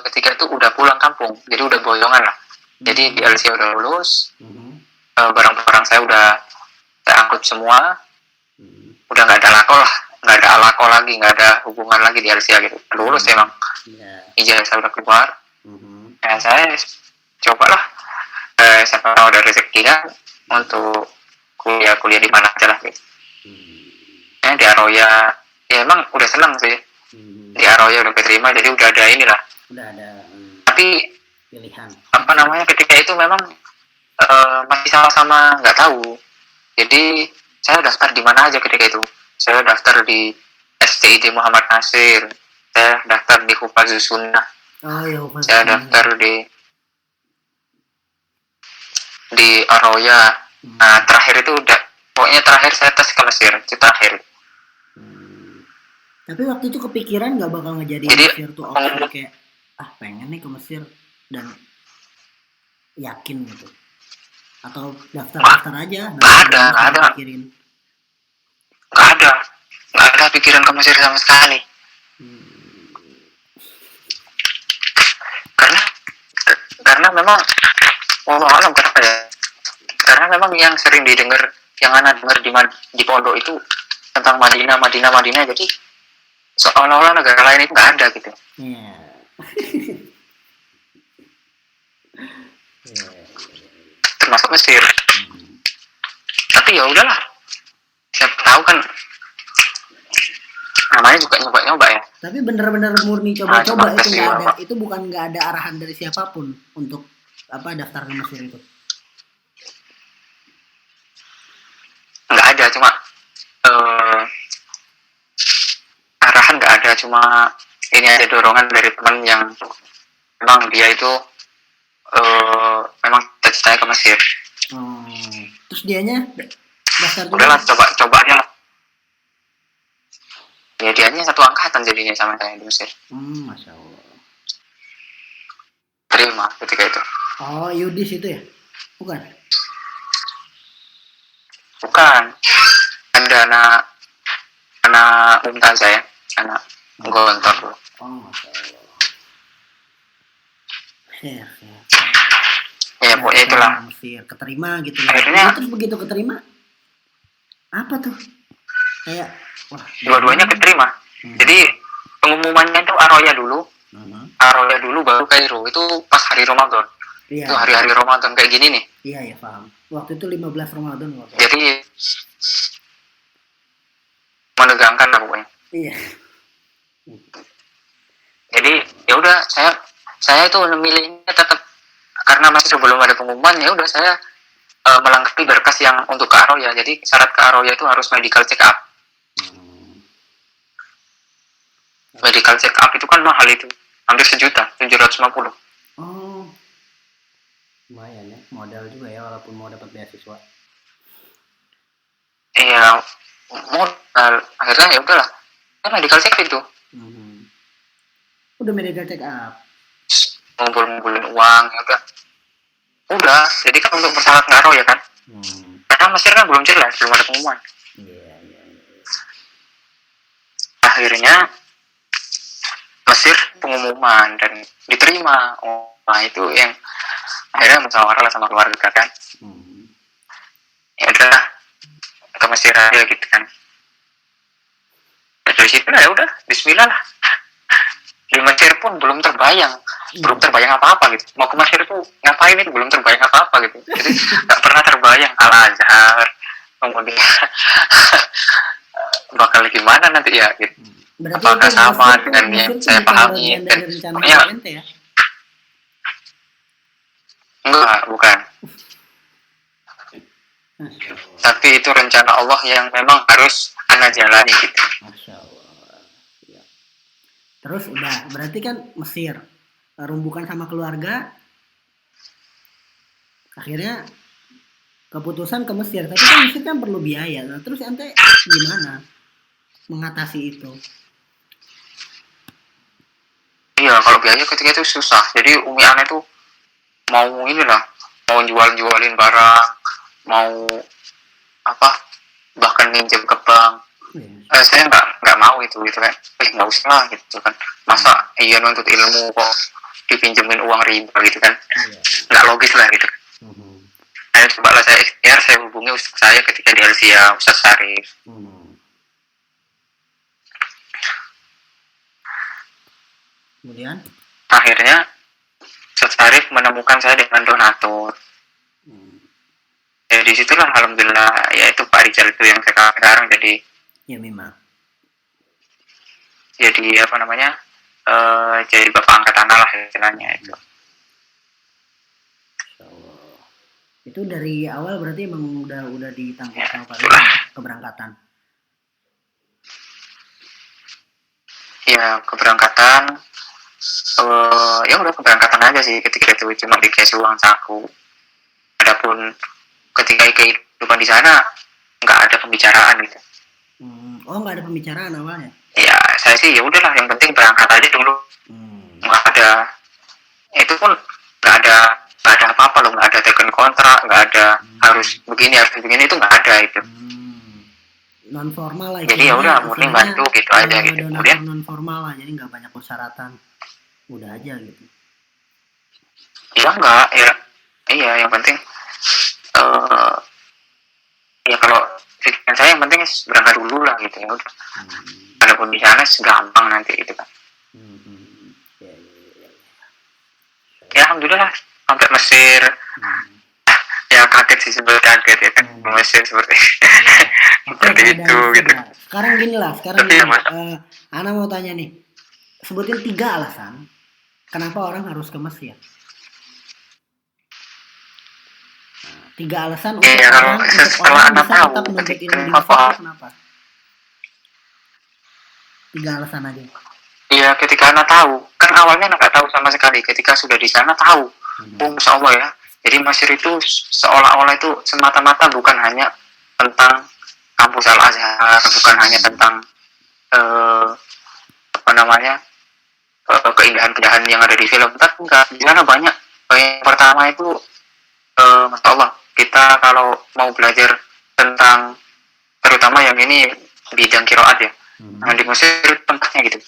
ketika itu udah pulang kampung, jadi udah boyongan lah. Jadi di LCA udah lulus, barang-barang saya udah terangkut semua, udah nggak ada lako lah, nggak ada alako lagi, nggak ada hubungan lagi di LCA gitu. Lulus emang, ijazah udah keluar. Ya saya cobalah, siapa tahu ada rezekinya untuk kuliah di mana aja lah gitu. Di Aroya, ya emang udah senang sih. Di Aroya udah keterima, jadi udah ada inilah. Udah ada. Tapi pilihan. Apa namanya ketika itu memang masih sama-sama nggak tahu. Jadi saya daftar di mana aja ketika itu. Saya daftar di STID Muhammad Nasir. Saya daftar di Hufazus Sunnah. Saya daftar di Aroya. Nah terakhir itu udah, pokoknya terakhir saya tes ke Mesir, itu terakhir. Tapi waktu itu kepikiran nggak bakal ngejadiin Mesir tuh kayak pengen nih ke Mesir dan yakin gitu, atau daftar aja? Nggak ada pikiran ke Mesir sama sekali. Karena memang alam kenapa ya? Karena memang yang sering didengar, yang anak dengar di pondok itu tentang Madinah, jadi seolah-olah negara lain itu nggak ada gitu. Termasuk Mesir. Tapi ya udahlah, siapa tahu kan, namanya juga nyoba ya. Tapi bener-bener murni coba-coba, itu nggak ada, itu bukan nggak ada arahan dari siapapun untuk daftar ke Mesir itu. Nggak ada, cuma arahan nggak ada, cuma ini ada dorongan dari teman yang memang dia itu memang cita-citanya ke Mesir. Terus dianya daftar juga? Udahlah, coba aja lah. Ya dianya satu angkatan jadinya sama saya di Mesir. Masya Allah. Terima ketika itu. Yudis itu ya? Bukan. Ada anak Mumtazah ya, anak Gontor. Masya Allah. Ya pokoknya itulah. Mesir keterima gitu. Akhirnya terus begitu keterima apa tuh? Kayak dua-duanya keterima. Jadi pengumumannya itu Aroya dulu. Aroya dulu baru Kairo. Itu pas hari Ramadan. Iya. Itu hari-hari Ramadan kayak gini nih. Iya, paham. Waktu itu 15 Ramadan waktu. Jadi menegangkan lah pokoknya. Iya. Jadi ya udah, saya itu memilihnya tetap karena masih sebelum ada pengumuman, ya udah saya melengkapi berkas yang untuk ke Aroya. Jadi syarat ke Aroya itu harus medical check up. Medical check up itu kan mahal, itu hampir 1.750.000. Lumayan ya, modal juga ya walaupun mau dapat beasiswa. Iya, modal. Akhirnya ya udahlah, medical check up itu. Udah medical check up. Ngumpulin uang, ya udah. Jadi kan untuk persyarat ke Aroya kan. Karena Mesir kan belum jelas, belum ada pengumuman. Akhirnya Mesir pengumuman dan diterima. Nah itu yang akhirnya musyawarah lah sama keluarga kan. Ya udah ke Mesir aja gitu kan. Nah, dari situ lah ya udah Bismillah lah. Di Mesir pun belum terbayang apa-apa gitu. Mau ke Mesir tuh ngapain itu belum terbayang apa-apa gitu. Jadi nggak pernah terbayang Al Azhar, kemudian bakal gimana nanti ya gitu. Berarti Apakah itu sama Mesir dengan tuh, yang Mesir tuh saya bukan pahami bagian dan dari rencana pokoknya ente ya? enggak, bukan. Tapi itu rencana Allah yang memang harus Anda jalani gitu. Masya Allah. Ya. Terus udah, berarti kan Mesir rumbukan sama keluarga, akhirnya keputusan ke Mesir. Tapi kan Mesir kan perlu biaya. Nah, terus ente gimana mengatasi itu? Iya, kalau biaya ketika itu susah. Jadi Umi Ana itu mau inilah, mau jualin barang, mau apa, bahkan minjem ke bank. Saya nggak mau itu gitu kan. Nggak usah lah gitu kan. Masa iya nuntut ilmu kok dipinjemin uang riba gitu kan. Nggak logis lah gitu. Ayo coba lah saya ikhtiar, saya hubungi ustaz saya ketika di Alsia, Ustaz Syarif. Kemudian akhirnya Ustaz Syarif menemukan saya dengan donatur. Ya di situlah alhamdulillah, yaitu Pak Rijal itu yang sekarang jadi ya memang. Jadi apa namanya? Jadi bapak angkatan lah istilahnya itu. Itu dari awal berarti emang udah ditanggung sama Pak Itulah. keberangkatan. Ya keberangkatan, ya udah keberangkatan aja sih ketika itu cuma dikasih uang saku. Adapun ketika kehidupan di sana nggak ada pembicaraan gitu. Oh, nggak ada pembicaraan awalnya? Ya saya sih ya udahlah, yang penting berangkat aja dulu. Nggak ada, itu pun nggak ada apa-apa loh, nggak ada teken kontrak, nggak ada harus begini itu nggak ada itu. Non formal lah. Jadi ya udah murni bantu gitu aja gitu. Kemudian non formal lah, jadi nggak banyak persyaratan, udah aja gitu. Ya enggak ya, iya yang penting ya kalau pikiran saya yang penting berangkat dulu lah gitu ya udah. Adapun di sana gampang nanti gitu kan. Ya alhamdulillah sampai Mesir. Ya kaget sih, sebenarnya kaget ya kan. Mesir seperti seperti itu gitu. Sekarang gini Ana mau tanya nih, sebutin 3 alasan kenapa orang harus ke Mesir. 3 alasan untuk orang bisa tetap menuntut ilmu di Mesir, kenapa? 3 alasan aja. Iya, ketika Ana tahu, kan awalnya Ana nggak tahu sama sekali. Ketika sudah di sana tahu, Masya Allah ya. Jadi Mesir itu seolah-olah itu semata-mata bukan hanya tentang kampus Al Azhar, bukan hanya tentang keindahan-keindahan yang ada di film. Tapi enggak, di sana banyak. Yang pertama itu, Masya Allah, kita kalau mau belajar tentang, terutama yang ini bidang qiraat ya, nah di Mesir tempatnya gitu.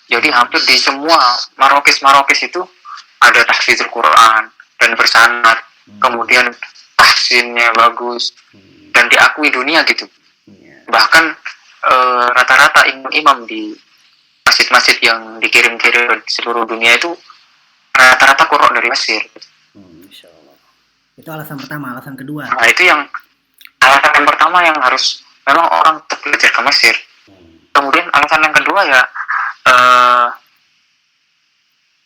Jadi hampir di semua marokis itu ada tahfidzul Quran dan bersanad, kemudian tahsinnya bagus dan diakui dunia gitu. Bahkan rata-rata imam di masjid-masjid yang dikirim-kirim di seluruh dunia itu rata-rata qurra dari Mesir. Itu alasan pertama. Alasan kedua, nah itu yang alasan pertama yang harus memang orang tetap belajar ke Mesir. Kemudian alasan yang kedua ya,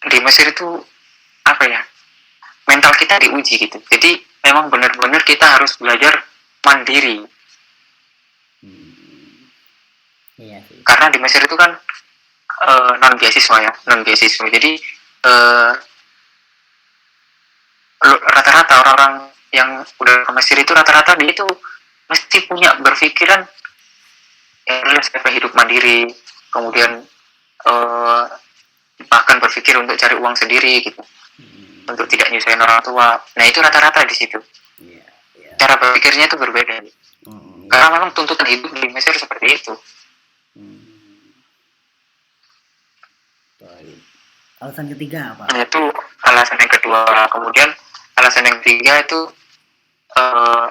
di Mesir itu apa ya, mental kita diuji gitu. Jadi memang benar-benar kita harus belajar mandiri. Iya sih. Karena di Mesir itu kan non beasiswa. Jadi rata-rata orang-orang yang udah ke Mesir itu rata-rata dia itu mesti punya berpikiran ya saya hidup mandiri, kemudian bahkan berpikir untuk cari uang sendiri gitu, untuk tidak nyusahin orang tua. Nah itu rata-rata di situ. Cara berpikirnya itu berbeda. Karena memang tuntutan hidup di Mesir seperti itu. Alasan ketiga apa? Nah, itu alasan yang kedua. Kemudian alasan yang ketiga itu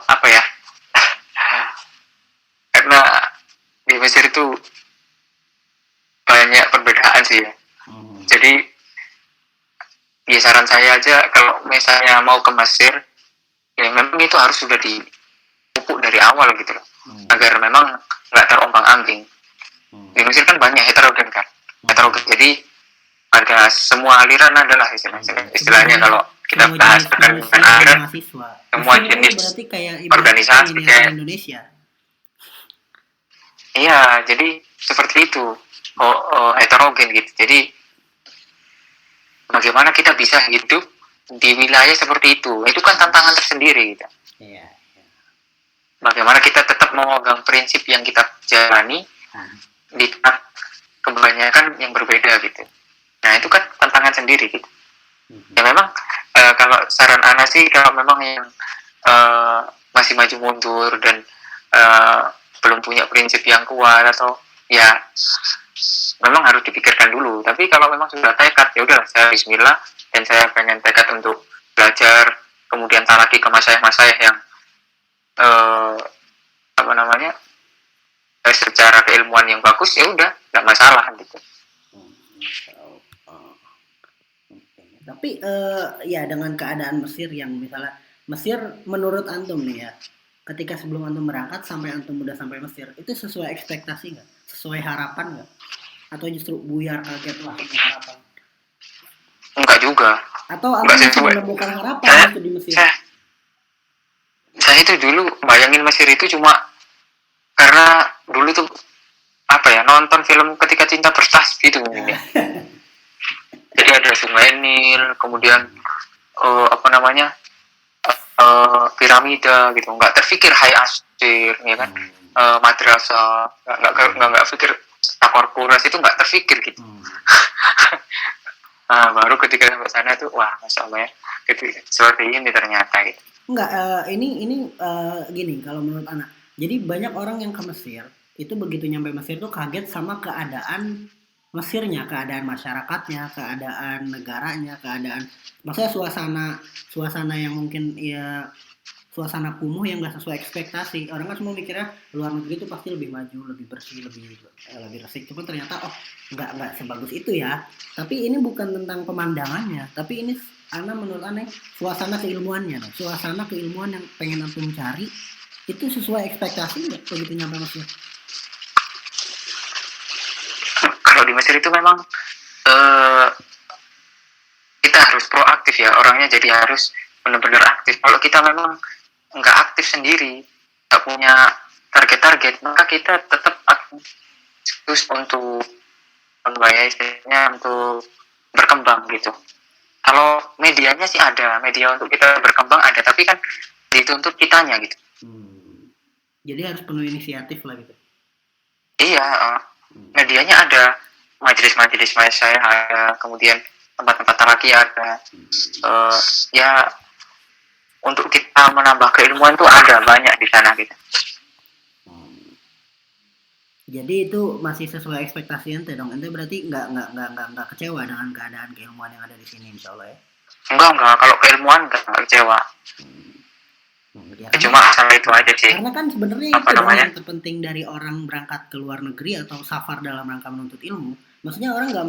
apa ya? Karena di Mesir itu banyak perbedaan sih ya. Jadi ya saran saya aja kalau misalnya mau ke Mesir, ya memang itu harus sudah dipupuk dari awal gitu loh, agar memang nggak terombang-ambing. Di Mesir kan banyak heterogen kan, jadi pada semua aliran adalah istilahnya kalau kita bahas dengan aliran, semua jenis berarti kayak organisasi kayak Indonesia. Iya, jadi seperti itu, heterogen gitu. Jadi bagaimana kita bisa hidup di wilayah seperti itu? Itu kan tantangan tersendiri gitu. Iya. Bagaimana kita tetap memegang prinsip yang kita jalani di tengah kebanyakan yang berbeda gitu. Nah itu kan tantangan sendiri gitu. Ya memang kalau saran Ana sih, kalau memang yang masih maju mundur dan belum punya prinsip yang kuat, atau ya memang harus dipikirkan dulu. Tapi kalau memang sudah tekad, ya udah, saya bismillah dan saya pengen tekad untuk belajar, kemudian talaki ke masyayikh yang secara keilmuan yang bagus, ya udah nggak masalah gitu. Tapi ya dengan keadaan Mesir yang misalnya Mesir menurut antum nih ya, ketika sebelum antum berangkat sampai antum udah sampai Mesir, itu sesuai ekspektasi nggak? Sesuai harapan nggak? Atau justru buyar kaget lah harapan? Enggak juga. Atau antum masih menemukan harapan itu di Mesir? Saya itu dulu bayangin Mesir itu cuma karena dulu tuh apa ya, nonton film Ketika Cinta Bertasbih gitu mungkin ya. Jadi ada Sungai Nil, kemudian piramida gitu, nggak terfikir Hai Asir ya kan, madrasah, nggak pikir Takor Kuras, itu nggak terfikir gitu. Nah, baru ketika sampai sana tuh wah, masya Allah ya, gitu, seperti ini ternyata gitu. Enggak, ini gini kalau menurut anak. Jadi banyak orang yang ke Mesir itu begitu nyampe Mesir tuh kaget sama keadaan Mesirnya, keadaan masyarakatnya, keadaan negaranya, maksudnya suasana yang mungkin ya suasana kumuh yang nggak sesuai ekspektasi. Orang kan semua mikirnya luar negeri itu pasti lebih maju, lebih bersih, lebih resik. Cuma ternyata nggak sebagus itu ya. Tapi ini bukan tentang pemandangannya, tapi ini menurut aneh suasana keilmuannya, suasana keilmuan yang pengen antum cari itu sesuai ekspektasi nggak begitu nyampe Mesir? Kalau di Mesir itu memang kita harus proaktif ya, orangnya jadi harus benar-benar aktif. Kalau kita memang nggak aktif sendiri, nggak punya target-target, maka kita tetap aktif untuk untuk berkembang gitu. Kalau medianya sih ada, media untuk kita berkembang ada, tapi kan dituntut kitanya gitu. Jadi harus penuh inisiatif lah gitu. Iya, medianya ada, majelis-majelis saya ada, kemudian tempat-tempat talaki ada. Ya untuk kita menambah keilmuan tuh ada banyak di sana gitu. Jadi itu masih sesuai ekspektasi ente dong. Ente berarti nggak kecewa dengan keadaan keilmuan yang ada di sini, insya Allah ya? Enggak. Kalau keilmuan nggak kecewa. Ya, cuma sampai itu aja sih. Karena kan sebenarnya itu yang terpenting dari orang berangkat ke luar negeri atau safar dalam rangka menuntut ilmu. Maksudnya orang nggak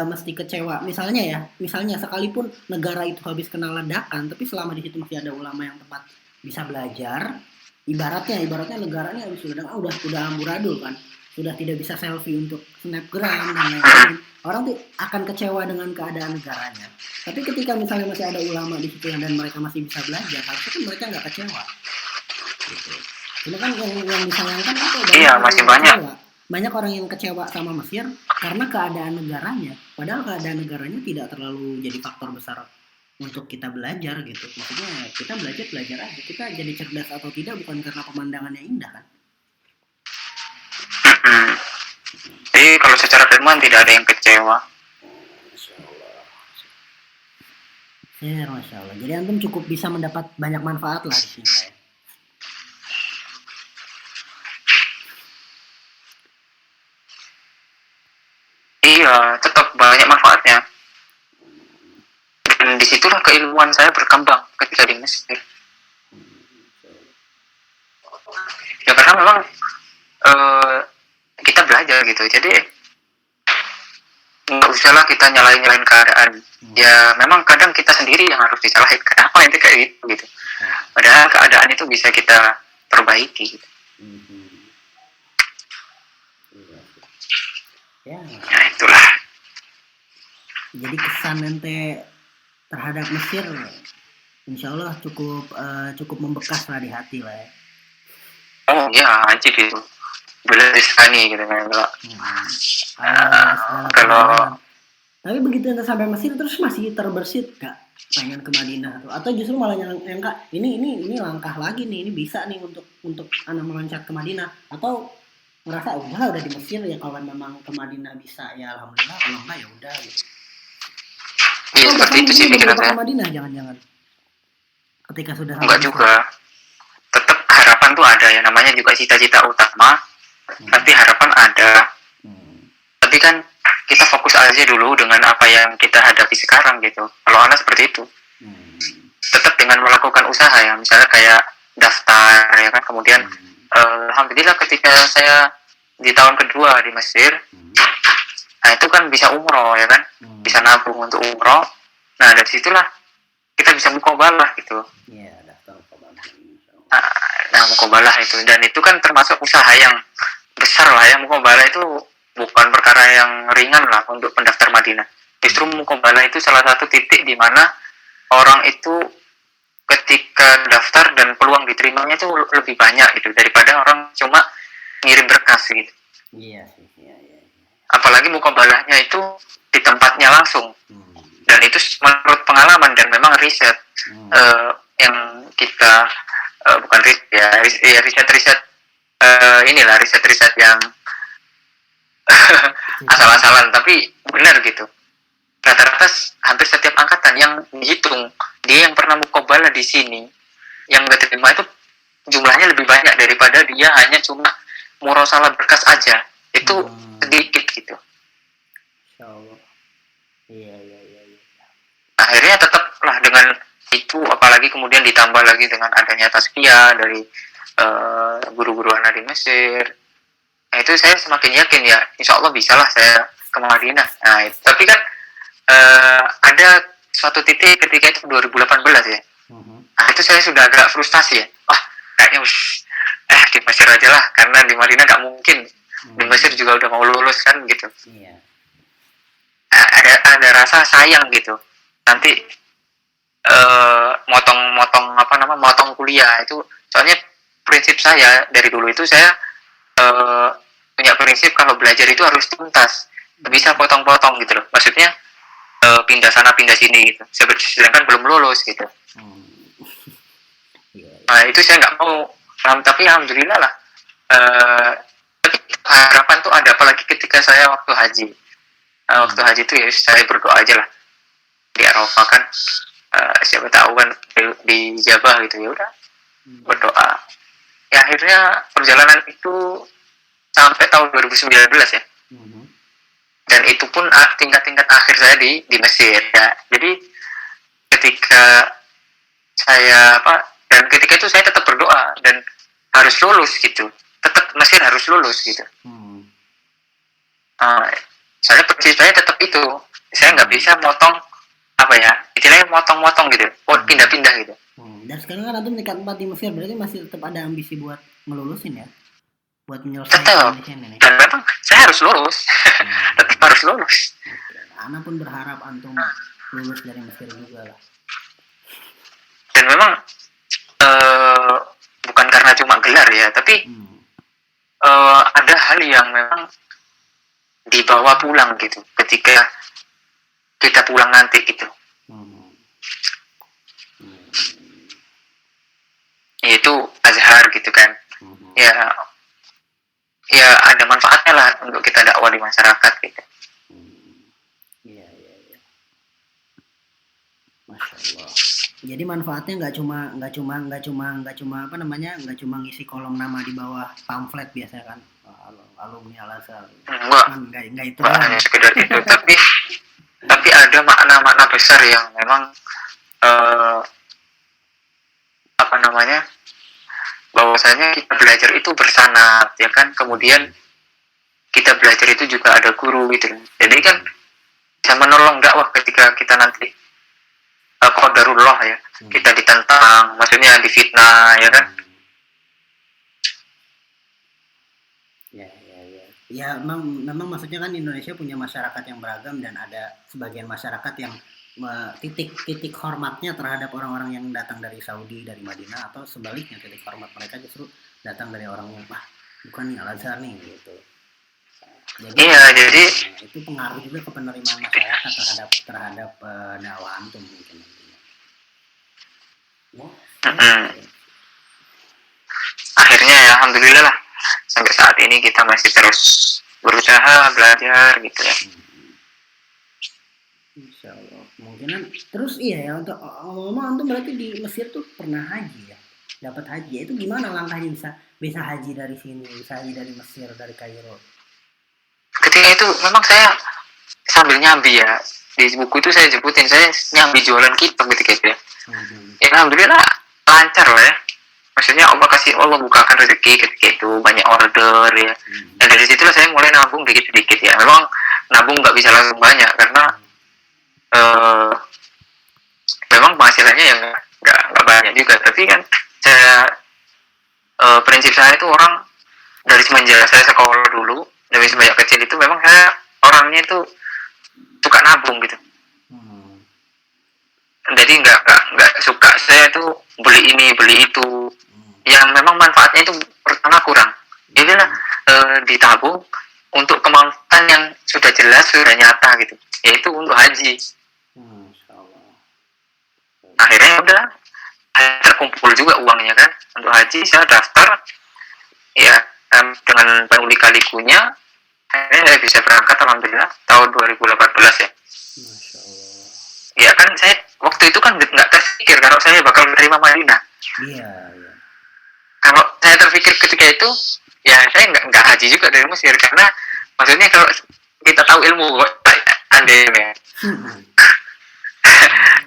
mesti kecewa. Misalnya sekalipun negara itu habis kena ledakan, tapi selama di situ masih ada ulama yang tempat bisa belajar. Ibaratnya negaranya habis ledakan udah amburadul kan, sudah tidak bisa selfie untuk snapgram dan lain-lain. Orang tuh akan kecewa dengan keadaan negaranya. Tapi ketika misalnya masih ada ulama di situ dan mereka masih bisa belajar, harusnya kan mereka nggak kecewa. Gitu. Cuma kan yang disayangkan itu masih banyak. Banyak orang yang kecewa sama Mesir karena keadaan negaranya. Padahal keadaan negaranya tidak terlalu jadi faktor besar untuk kita belajar gitu. Maksudnya kita belajar aja. Kita jadi cerdas atau tidak bukan karena pemandangannya indah kan. Jadi kalau secara keilmuan tidak ada yang kecewa. Masya Allah. Jadi antum cukup bisa mendapat banyak manfaat lah di sini ya. Iya, tetap banyak manfaatnya. Dan disitulah keilmuan saya berkembang ketika di Mesir. Ya karena memang kita belajar gitu, jadi nggak usahlah kita nyalain keadaan. Ya memang kadang kita sendiri yang harus disalahin, kenapa itu kayak gitu. Padahal keadaan itu bisa kita perbaiki gitu. Ya. Nah itulah. Jadi kesan ente terhadap Mesir, insya Allah cukup membekas lah di hati lah ya. Oh ya anjir gitu, boleh disani gitu kan kalau. Tapi begitu ente sampai Mesir terus masih terbersit gak pengen ke Madinah atau justru malah nyangka ini langkah lagi nih, ini bisa nih untuk anak meloncat ke Madinah, atau merasa udah di Mesir ya, kalau memang ke Madinah bisa ya alhamdulillah, kalau enggak ya udah gitu. Iya seperti itu sih pikiran saya. Madinah jangan-jangan ketika sudah enggak juga, tetap harapan tuh ada ya, namanya juga cita-cita utama. Tapi harapan ada. Tapi kan kita fokus aja dulu dengan apa yang kita hadapi sekarang gitu. Kalau anak seperti itu, tetap dengan melakukan usaha ya, misalnya kayak daftar ya kan, kemudian alhamdulillah ketika saya di tahun kedua di Mesir, nah itu kan bisa umroh ya kan, bisa nabung untuk umroh. Nah dari situlah kita bisa mukobalah gitu. Iya, daftar mukobalah. Nah mukobalah itu, dan itu kan termasuk usaha yang besar lah ya. Mukobalah itu bukan perkara yang ringan lah untuk pendaftar Madinah. Justru mukobalah itu salah satu titik di mana orang itu ketika daftar dan peluang diterimanya itu lebih banyak gitu daripada orang cuma ngirim berkas gitu. Iya. Apalagi mukobalahnya itu di tempatnya langsung. Dan itu menurut pengalaman dan memang riset yang kita bukan riset ya, riset inilah riset yang asal-asalan tapi benar gitu. Rata-rata hampir setiap angkatan yang dihitung, dia yang pernah mukobalah di sini, yang gak terima itu jumlahnya lebih banyak daripada dia hanya cuma murosalah berkas aja. Itu sedikit gitu. Insyaallah. Iya. Akhirnya tetaplah dengan itu, apalagi kemudian ditambah lagi dengan adanya tazkiyah dari guru-guru anak di Mesir. Nah itu saya semakin yakin ya, insya Allah bisalah saya ke Madinah. Nah tapi kan ada suatu titik ketika itu 2018 ya. Nah itu saya sudah agak frustasi ya. Kayaknya di Mesir aja lah, karena di Madinah gak mungkin. Di Mesir juga udah mau lulus kan gitu. Iya. Ada rasa sayang gitu. Nanti motong kuliah itu. Soalnya prinsip saya dari dulu itu, saya punya prinsip kalau belajar itu harus tuntas. Gak bisa potong-potong gitu loh. Maksudnya pindah sana pindah sini gitu, sedangkan belum lulus gitu. Nah itu saya nggak mau. Tapi alhamdulillah lah, tapi harapan tuh ada, apalagi ketika saya waktu haji. Waktu haji itu ya saya berdoa aja lah di Arafah kan, siapa tahu kan di Jabah gitu, ya udah berdoa. Ya akhirnya perjalanan itu sampai tahun 2019 ya. Dan itu pun tingkat-tingkat akhir saya di Mesir ya. Jadi ketika saya dan ketika itu saya tetap berdoa dan harus lulus gitu. Tetap Mesir harus lulus gitu. Saya prinsip saya tetap itu. Saya nggak bisa motong istilahnya motong-motong gitu. Pindah-pindah gitu. Dan sekarang kan antum tingkat 4 di Mesir, berarti masih tetap ada ambisi buat ngelulusin ya? Buat menyelesaikan ini. Dan memang saya harus lulus. Tetap harus lulus. Ana pun berharap antum lulus dari Mesir juga lah. Dan memang bukan karena cuma gelar ya, tapi ada hal yang memang dibawa pulang gitu ketika kita pulang nanti gitu. Yaitu Azhar gitu kan. Ya ada manfaatnya lah untuk kita dakwah di masyarakat gitu. Iya. Masya Allah. Jadi manfaatnya nggak cuma ngisi kolom nama di bawah pamflet biasa kan, alumni Al-Azhar. Enggak itu. Hanya sekedar itu, tapi ada makna-makna besar yang memang memang apa namanya, bahwasanya kita belajar itu bersanad ya kan, kemudian kita belajar itu juga ada guru gitu. Jadi kan bisa menolong dakwah ketika kita nanti qadarullah ya, kita ditentang, maksudnya difitnah ya kan. Ya memang maksudnya kan Indonesia punya masyarakat yang beragam, dan ada sebagian masyarakat yang titik hormatnya terhadap orang-orang yang datang dari Saudi, dari Madinah, atau sebaliknya titik hormat mereka justru datang dari orang yang bukan nih Al-Azhar nih gitu. Jadi itu pengaruh juga ke penerimaan masyarakat terhadap dakwah antum mungkin nantinya. Akhirnya ya alhamdulillah lah, sampai saat ini kita masih terus berusaha belajar gitu ya. Insya Allah kemungkinan terus. Iya ya, untuk ngomong antum berarti di Mesir tuh pernah haji ya, dapat haji. Itu gimana langkahnya bisa haji dari sini, bisa haji dari Mesir, dari Kairo? Ketika itu memang saya sambil nyambi ya, di buku itu saya sebutin saya nyambi jualan kitab ketika itu ya. Ya alhamdulillah lancar lah ya, maksudnya Allah bukakan rezeki ketika itu, banyak order ya. Dan dari situlah saya mulai nabung dikit-dikit ya. Memang nabung nggak bisa langsung banyak karena memang penghasilannya yang nggak banyak juga. Tapi kan saya prinsip saya itu orang dari semenjak saya sekolah dulu, dari semenjak kecil itu memang saya orangnya itu suka nabung gitu. Jadi nggak suka saya tuh beli ini beli itu yang memang manfaatnya itu pertama kurang. Jadi lah ditabung untuk kemaslahatan yang sudah jelas, sudah nyata gitu, yaitu untuk haji. Akhirnya udah terkumpul juga uangnya kan untuk haji. Saya daftar ya dengan penuh lika-likunya, akhirnya saya bisa berangkat alhamdulillah tahun 2018 ya. Ya kan saya waktu itu kan nggak terpikir kalau saya bakal menerima Madinah. Iya. Kalau saya terpikir ketika itu, ya saya nggak haji juga dari Mesir, karena maksudnya kalau kita tahu ilmu andai ya.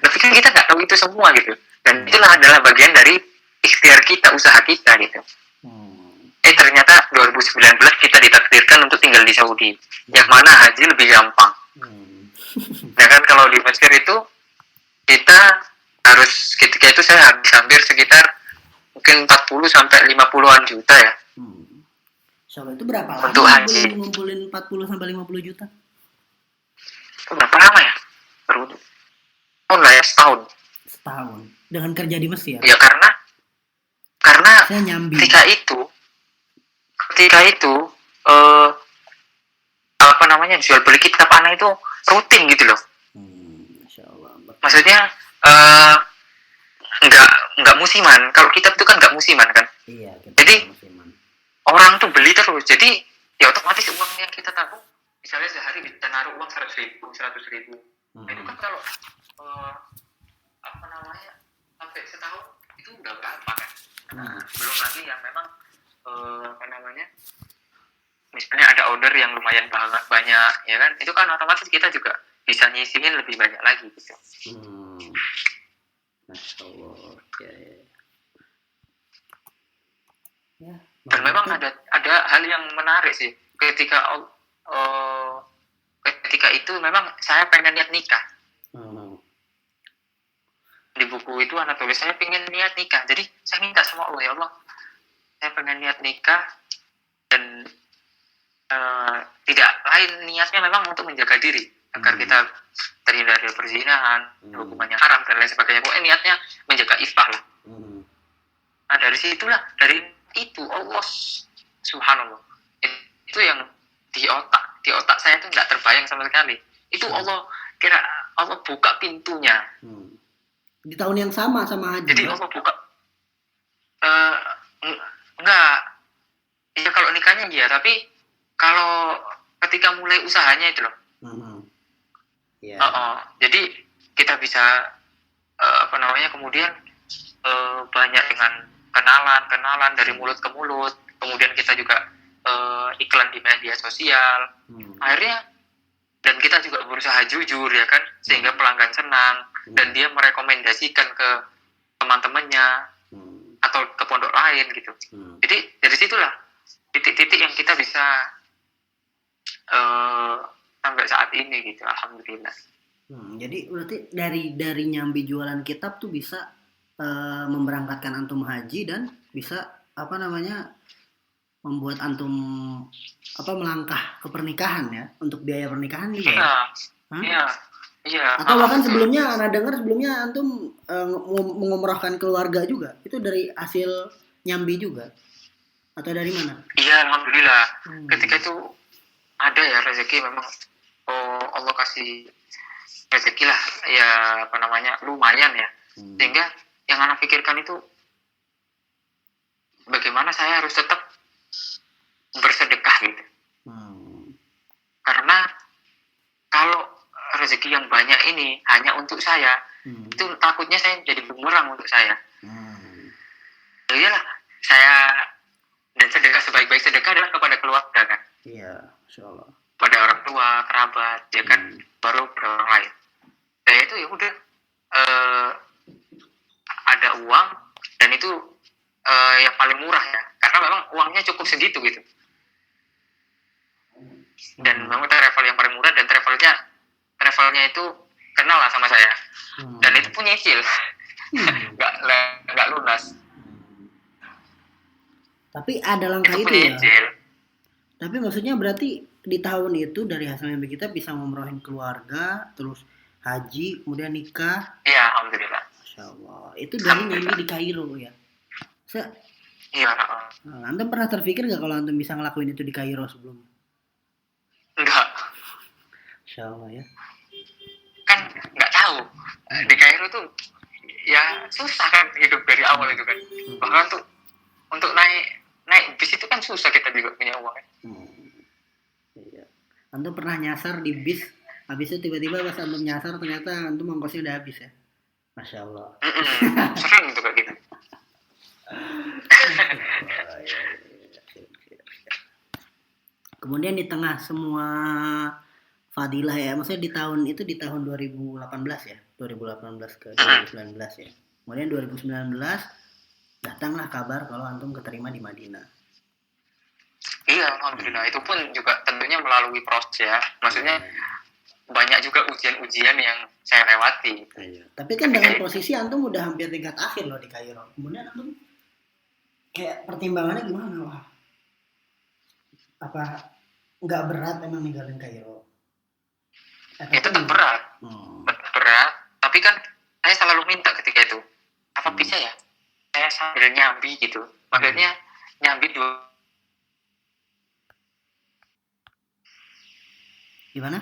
Tapi kan kita nggak tahu itu semua gitu, dan itulah adalah bagian dari ikhtiar kita, usaha kita gitu. Ternyata 2019 kita ditakdirkan untuk tinggal di Saudi, yang mana haji lebih gampang. Ya kan kalau di Mesir itu kita harus, ketika itu saya habis hampir sekitar mungkin 40 sampai 50-an juta ya. So, itu berapa lama untuk haji? Ngumpulin 40 sampai 50 juta? Itu berapa lama ya? Setahun. Setahun. Dengan kerja di Mesir? Ya karena saya nyambi. Ketika itu jual beli kitab anak itu rutin gitu loh. Masya Allah. Maksudnya nggak musiman. Kalau kitab itu kan nggak musiman kan. Iya. Jadi musiman. Orang tuh beli terus. Jadi ya otomatis uang yang kita tabung, misalnya sehari kita naruh uang 100.000. Itu kan kalau sampai setahun itu udah berapa kan? Belum lagi yang memang misalnya ada order yang lumayan banyak ya kan, itu kan otomatis kita juga bisa nyisihin lebih banyak lagi gitu. Masya Allah. Ya, dan memang ada hal yang menarik sih ketika itu memang saya pengen niat nikah. Di buku itu anak tulis saya pengen niat nikah, jadi saya minta sama Allah, ya Allah saya pengen niat nikah, dan tidak lain niatnya memang untuk menjaga diri agar kita terhindar dari perzinahan, hukuman yang haram dan lain sebagainya. Pokoknya niatnya menjaga ifah lah. Nah dari situlah, dari itu Allah subhanallah, itu yang di otak saya itu nggak terbayang sama sekali. Itu Allah buka pintunya. Di tahun yang sama haji. Jadi Allah buka enggak. Ya kalau nikahnya dia, tapi kalau ketika mulai usahanya itu loh. Jadi kita bisa kemudian banyak dengan kenalan dari mulut ke mulut. Kemudian kita juga iklan di media sosial. Akhirnya dan kita juga berusaha jujur ya kan, sehingga pelanggan senang. dan dia merekomendasikan ke teman-temannya atau ke pondok lain gitu. Jadi dari situlah titik-titik yang kita bisa sampai saat ini gitu, alhamdulillah. Jadi berarti dari nyambi jualan kitab tuh bisa memberangkatkan antum haji dan bisa membuat antum melangkah ke pernikahan ya, untuk biaya pernikahan juga. Iya. Atau bahkan sebelumnya anak dengar antum mengumrohkan keluarga juga. Itu dari hasil nyambi juga. Atau dari mana? Iya, alhamdulillah. Ketika itu ada ya rezeki, memang Allah kasih rezeki lah ya, lumayan ya. Sehingga yang anak pikirkan itu bagaimana saya harus tetap bersedekah gitu. Karena kalau rezeki yang banyak ini hanya untuk saya, itu takutnya saya jadi bumerang untuk saya. Iyalah, saya dan sedekah sebaik-baik sedekah adalah kepada keluarga kan. Iya, insyaallah. Pada orang tua, kerabat, ya kan, baru pada orang lain. Saya itu ya udah ada uang dan itu yang paling murah ya, karena memang uangnya cukup segitu gitu. Dan memang travel yang paling murah, dan travelnya itu kenal lah sama saya, dan itu pun nyicil, nggak lunas. Tapi ada langkah itu ya. Tapi maksudnya berarti di tahun itu dari hasil nyambi kita bisa ngumrohin keluarga, terus haji, kemudian nikah. Iya, alhamdulillah. Masya Allah. Itu dari nyambi di Kairo ya. Iya. Antum pernah terpikir nggak kalau antum bisa ngelakuin itu di Kairo sebelumnya? Enggak. Masya Allah ya. Kan nggak tahu. Di Kairo tuh ya susah kan hidup dari awal itu kan. Bahkan tuh untuk naik bis itu kan susah, kita juga punya uang kan. Iya. Antum pernah nyasar di bis, habis itu tiba-tiba pas antum nyasar ternyata antum ongkosnya udah habis ya. Masya Allah. Sering itu kayak gitu. Kemudian di tengah semua fadilah ya, maksudnya di tahun 2018 ya, 2018 ke 2019 ya. Kemudian 2019 datanglah kabar kalau antum keterima di Madinah. Iya, alhamdulillah. Itu pun juga tentunya melalui proses ya. Maksudnya banyak juga ujian-ujian yang saya lewati. Iya. Tapi kan dengan posisi antum udah hampir tingkat akhir loh di Kairo. Kemudian antum kayak pertimbangannya gimana? Wah, apa nggak berat emang ninggalin Kairo? Ya tetap berat. Berat. Tapi kan saya selalu minta ketika itu, apa bisa ya? Saya sambil nyambi gitu. Maksudnya nyambi gimana?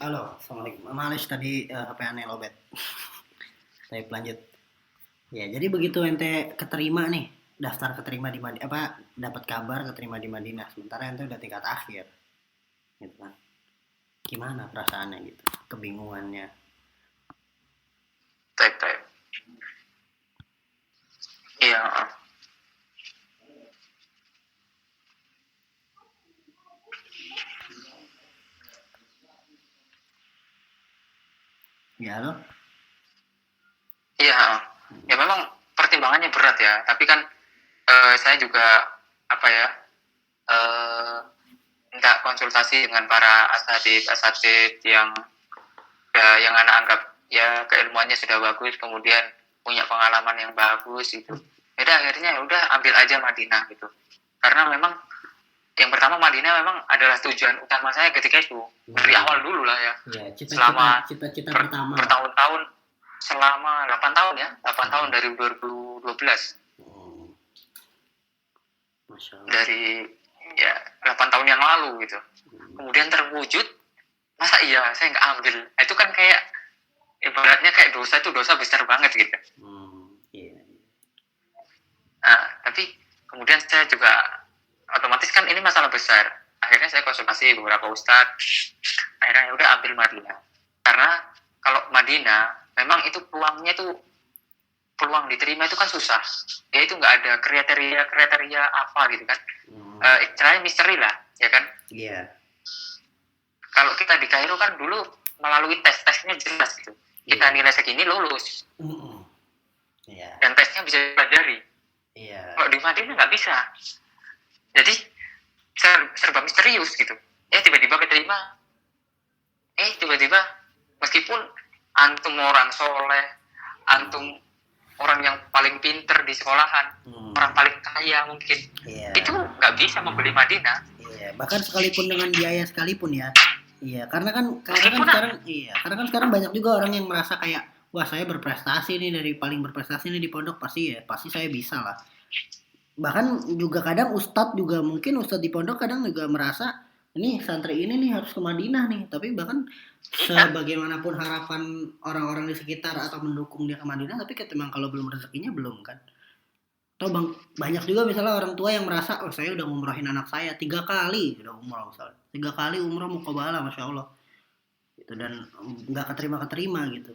Halo, assalamualaikum. Males tadi HP aneh lobet. Saya lanjut. Ya, jadi begitu ente keterima nih, daftar keterima di Madinah, dapat kabar keterima di Madinah, sementara ente udah tingkat akhir, gitu kan? Gimana perasaannya gitu? Kebingungannya? Baik. Iya. Ya lo? Iya. Ya memang pertimbangannya berat ya. Tapi kan saya juga minta konsultasi dengan para asatid yang anak anggap ya keilmuannya sudah bagus, kemudian punya pengalaman yang bagus itu. Jadi akhirnya udah ambil aja Madinah gitu. Karena memang yang pertama Madinah memang adalah tujuan utama saya ketika itu. Dari awal dulu lah ya. Cita-cita pertama. Bertahun-tahun, selama 8 tahun ya. 8 tahun dari 2012. Masya Allah. Dari 8 tahun yang lalu gitu. Kemudian terwujud, masa iya saya nggak ambil? Itu kan kayak ibaratnya kayak dosa besar banget gitu. Iya. Nah, tapi kemudian saya juga otomatis kan ini masalah besar. Akhirnya saya konsultasi beberapa ustadz, akhirnya ya udah ambil Madinah. Karena kalau Madinah memang itu peluang diterima itu kan susah. Ya itu nggak ada kriteria apa gitu kan. Istilahnya misteri lah, ya kan? Iya. Yeah. Kalau kita di Kairo kan dulu melalui tesnya jelas gitu. Kita nilai segini lulus. Yeah. Dan tesnya bisa dipelajari. Yeah. Kalau di Madinah nggak bisa. Jadi serba misterius gitu. Ya tiba-tiba keterima. Tiba-tiba meskipun antum orang soleh, antum orang yang paling pinter di sekolahan, orang paling kaya mungkin, itu nggak bisa membeli Madinah. Iya, bahkan sekalipun dengan biaya sekalipun ya. Iya, karena kan sekarang banyak juga orang yang merasa kayak, wah saya berprestasi nih, dari paling berprestasi nih di pondok, pasti saya bisa lah. Bahkan juga kadang ustadz di pondok kadang juga merasa ini santri ini nih harus ke Madinah nih, tapi bahkan sebagaimanapun harapan orang-orang di sekitar atau mendukung dia ke Madinah, tapi memang kalau belum rezekinya belum kan. Atau banyak juga misalnya orang tua yang merasa, oh saya udah ngumrohin anak saya 3 kali udah umroh misalnya, 3 kali umroh muqabalah masya Allah gitu, dan nggak keterima gitu.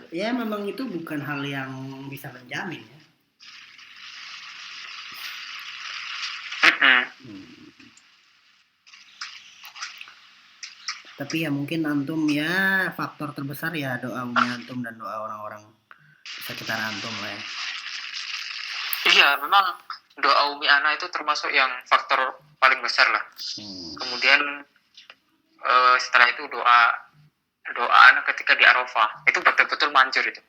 Ya memang itu bukan hal yang bisa menjamin ya. Tapi ya mungkin antum ya faktor terbesar ya doa antum dan doa orang-orang sekitar antum lah ya. Iya, memang doa Umi Ana itu termasuk yang faktor paling besar lah. Kemudian setelah itu doa anak ketika di Arafah itu betul-betul manjur itu.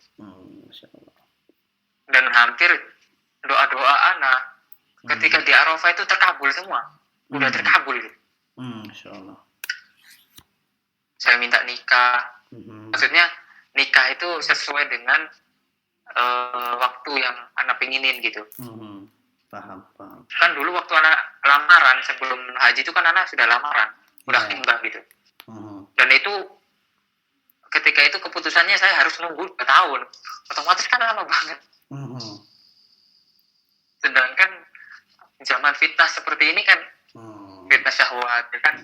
Dan hampir doa anak ketika di Arafah itu terkabul semua. Udah terkabul gitu. Insyaallah. Saya minta nikah. Maksudnya nikah itu sesuai dengan waktu yang anak pinginin gitu. Paham. Kan dulu waktu anak lamaran sebelum haji itu kan anak sudah lamaran, udah timbang gitu. Dan itu ketika itu keputusannya saya harus nunggu 2 tahun. Otomatis kan lama banget. Sedangkan zaman fitnah seperti ini kan, fitnah syahwat kan,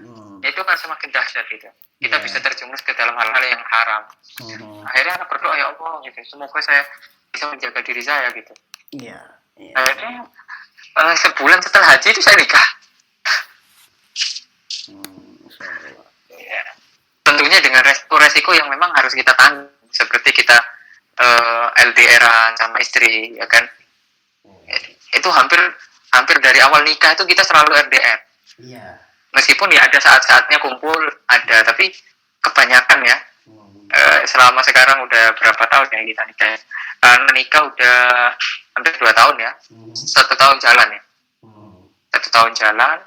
itu kan semakin dahsyat gitu. Kita bisa terjerumus ke dalam hal-hal yang haram. Akhirnya anak berdoa, ya Allah gitu, semoga saya bisa menjaga diri saya gitu. Akhirnya sebulan setelah haji itu saya nikah. Tentunya dengan resiko yang memang harus kita tanggung, seperti kita LDR-an sama istri, ya kan? Itu hampir dari awal nikah itu kita selalu LDR. Meskipun ya ada saat-saatnya kumpul, ada, tapi kebanyakan ya. Selama sekarang udah berapa tahun ya kita nikah? Nikah udah hampir 2 tahun ya. 1 tahun jalan ya. 1 tahun jalan.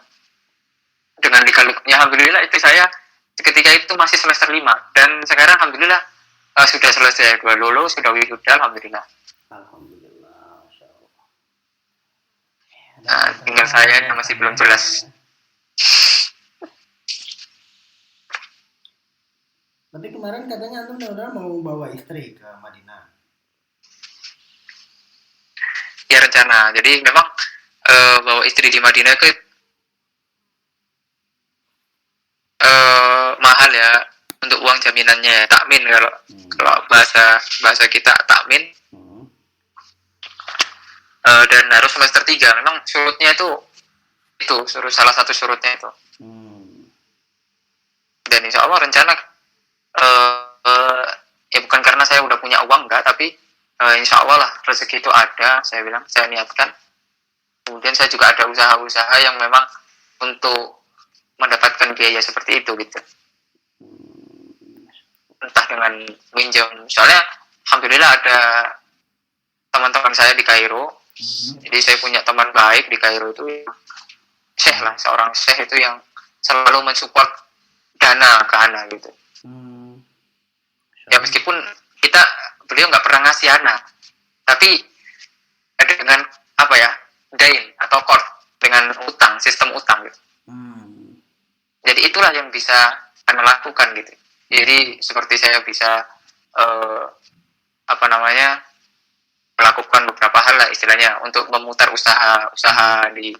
Dengan lika-likunya, alhamdulillah itu saya ketika itu masih semester 5. Dan sekarang alhamdulillah sudah selesai, 2 lulus, sudah wisuda, alhamdulillah. Tinggal saya yang masih belum jelas. Tapi kemarin katanya antum benar-benar mau bawa istri ke Madinah. Ya rencana. Jadi memang bawa istri di Madinah ke mahal ya untuk uang jaminannya, takmin kalau bahasa kita takmin. Dan harus semester 3. Memang surutnya itu salah satu surutnya itu. Dan insya Allah rencana ya bukan karena saya udah punya uang enggak, tapi insya Allah lah rezeki itu ada, saya niatkan. Kemudian saya juga ada usaha-usaha yang memang untuk mendapatkan biaya seperti itu gitu. Entah dengan minjem, soalnya alhamdulillah ada teman-teman saya di Kairo. Jadi saya punya teman baik di Kairo itu, seorang syekh itu yang selalu mensupport dana ke anak gitu. Ya meskipun beliau nggak pernah ngasih anak, tapi ada dengan dain atau qard, dengan utang, sistem utang gitu. Jadi itulah yang bisa Anda lakukan gitu. Jadi seperti saya bisa melakukan beberapa hal lah istilahnya untuk memutar usaha di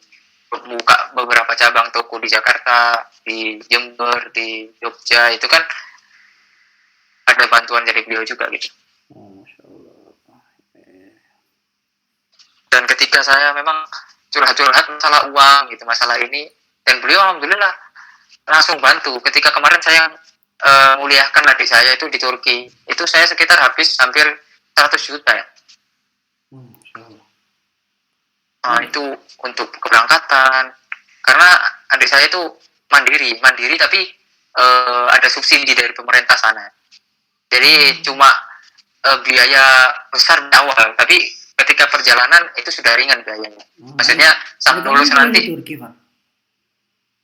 buka beberapa cabang toko di Jakarta, di Jember, di Jogja, itu kan ada bantuan dari beliau juga gitu. Masya Allah. Dan ketika saya memang curhat-curhat masalah uang gitu, masalah ini, dan beliau alhamdulillah langsung bantu. Ketika kemarin saya muliahkan adik saya itu di Turki, itu saya sekitar habis hampir 100 juta ya. Nah, itu untuk keberangkatan, karena adik saya itu mandiri tapi ada subsidi dari pemerintah sana. Jadi cuma biaya besar di awal, tapi ketika perjalanan itu sudah ringan biayanya. Maksudnya sampai lulus nanti.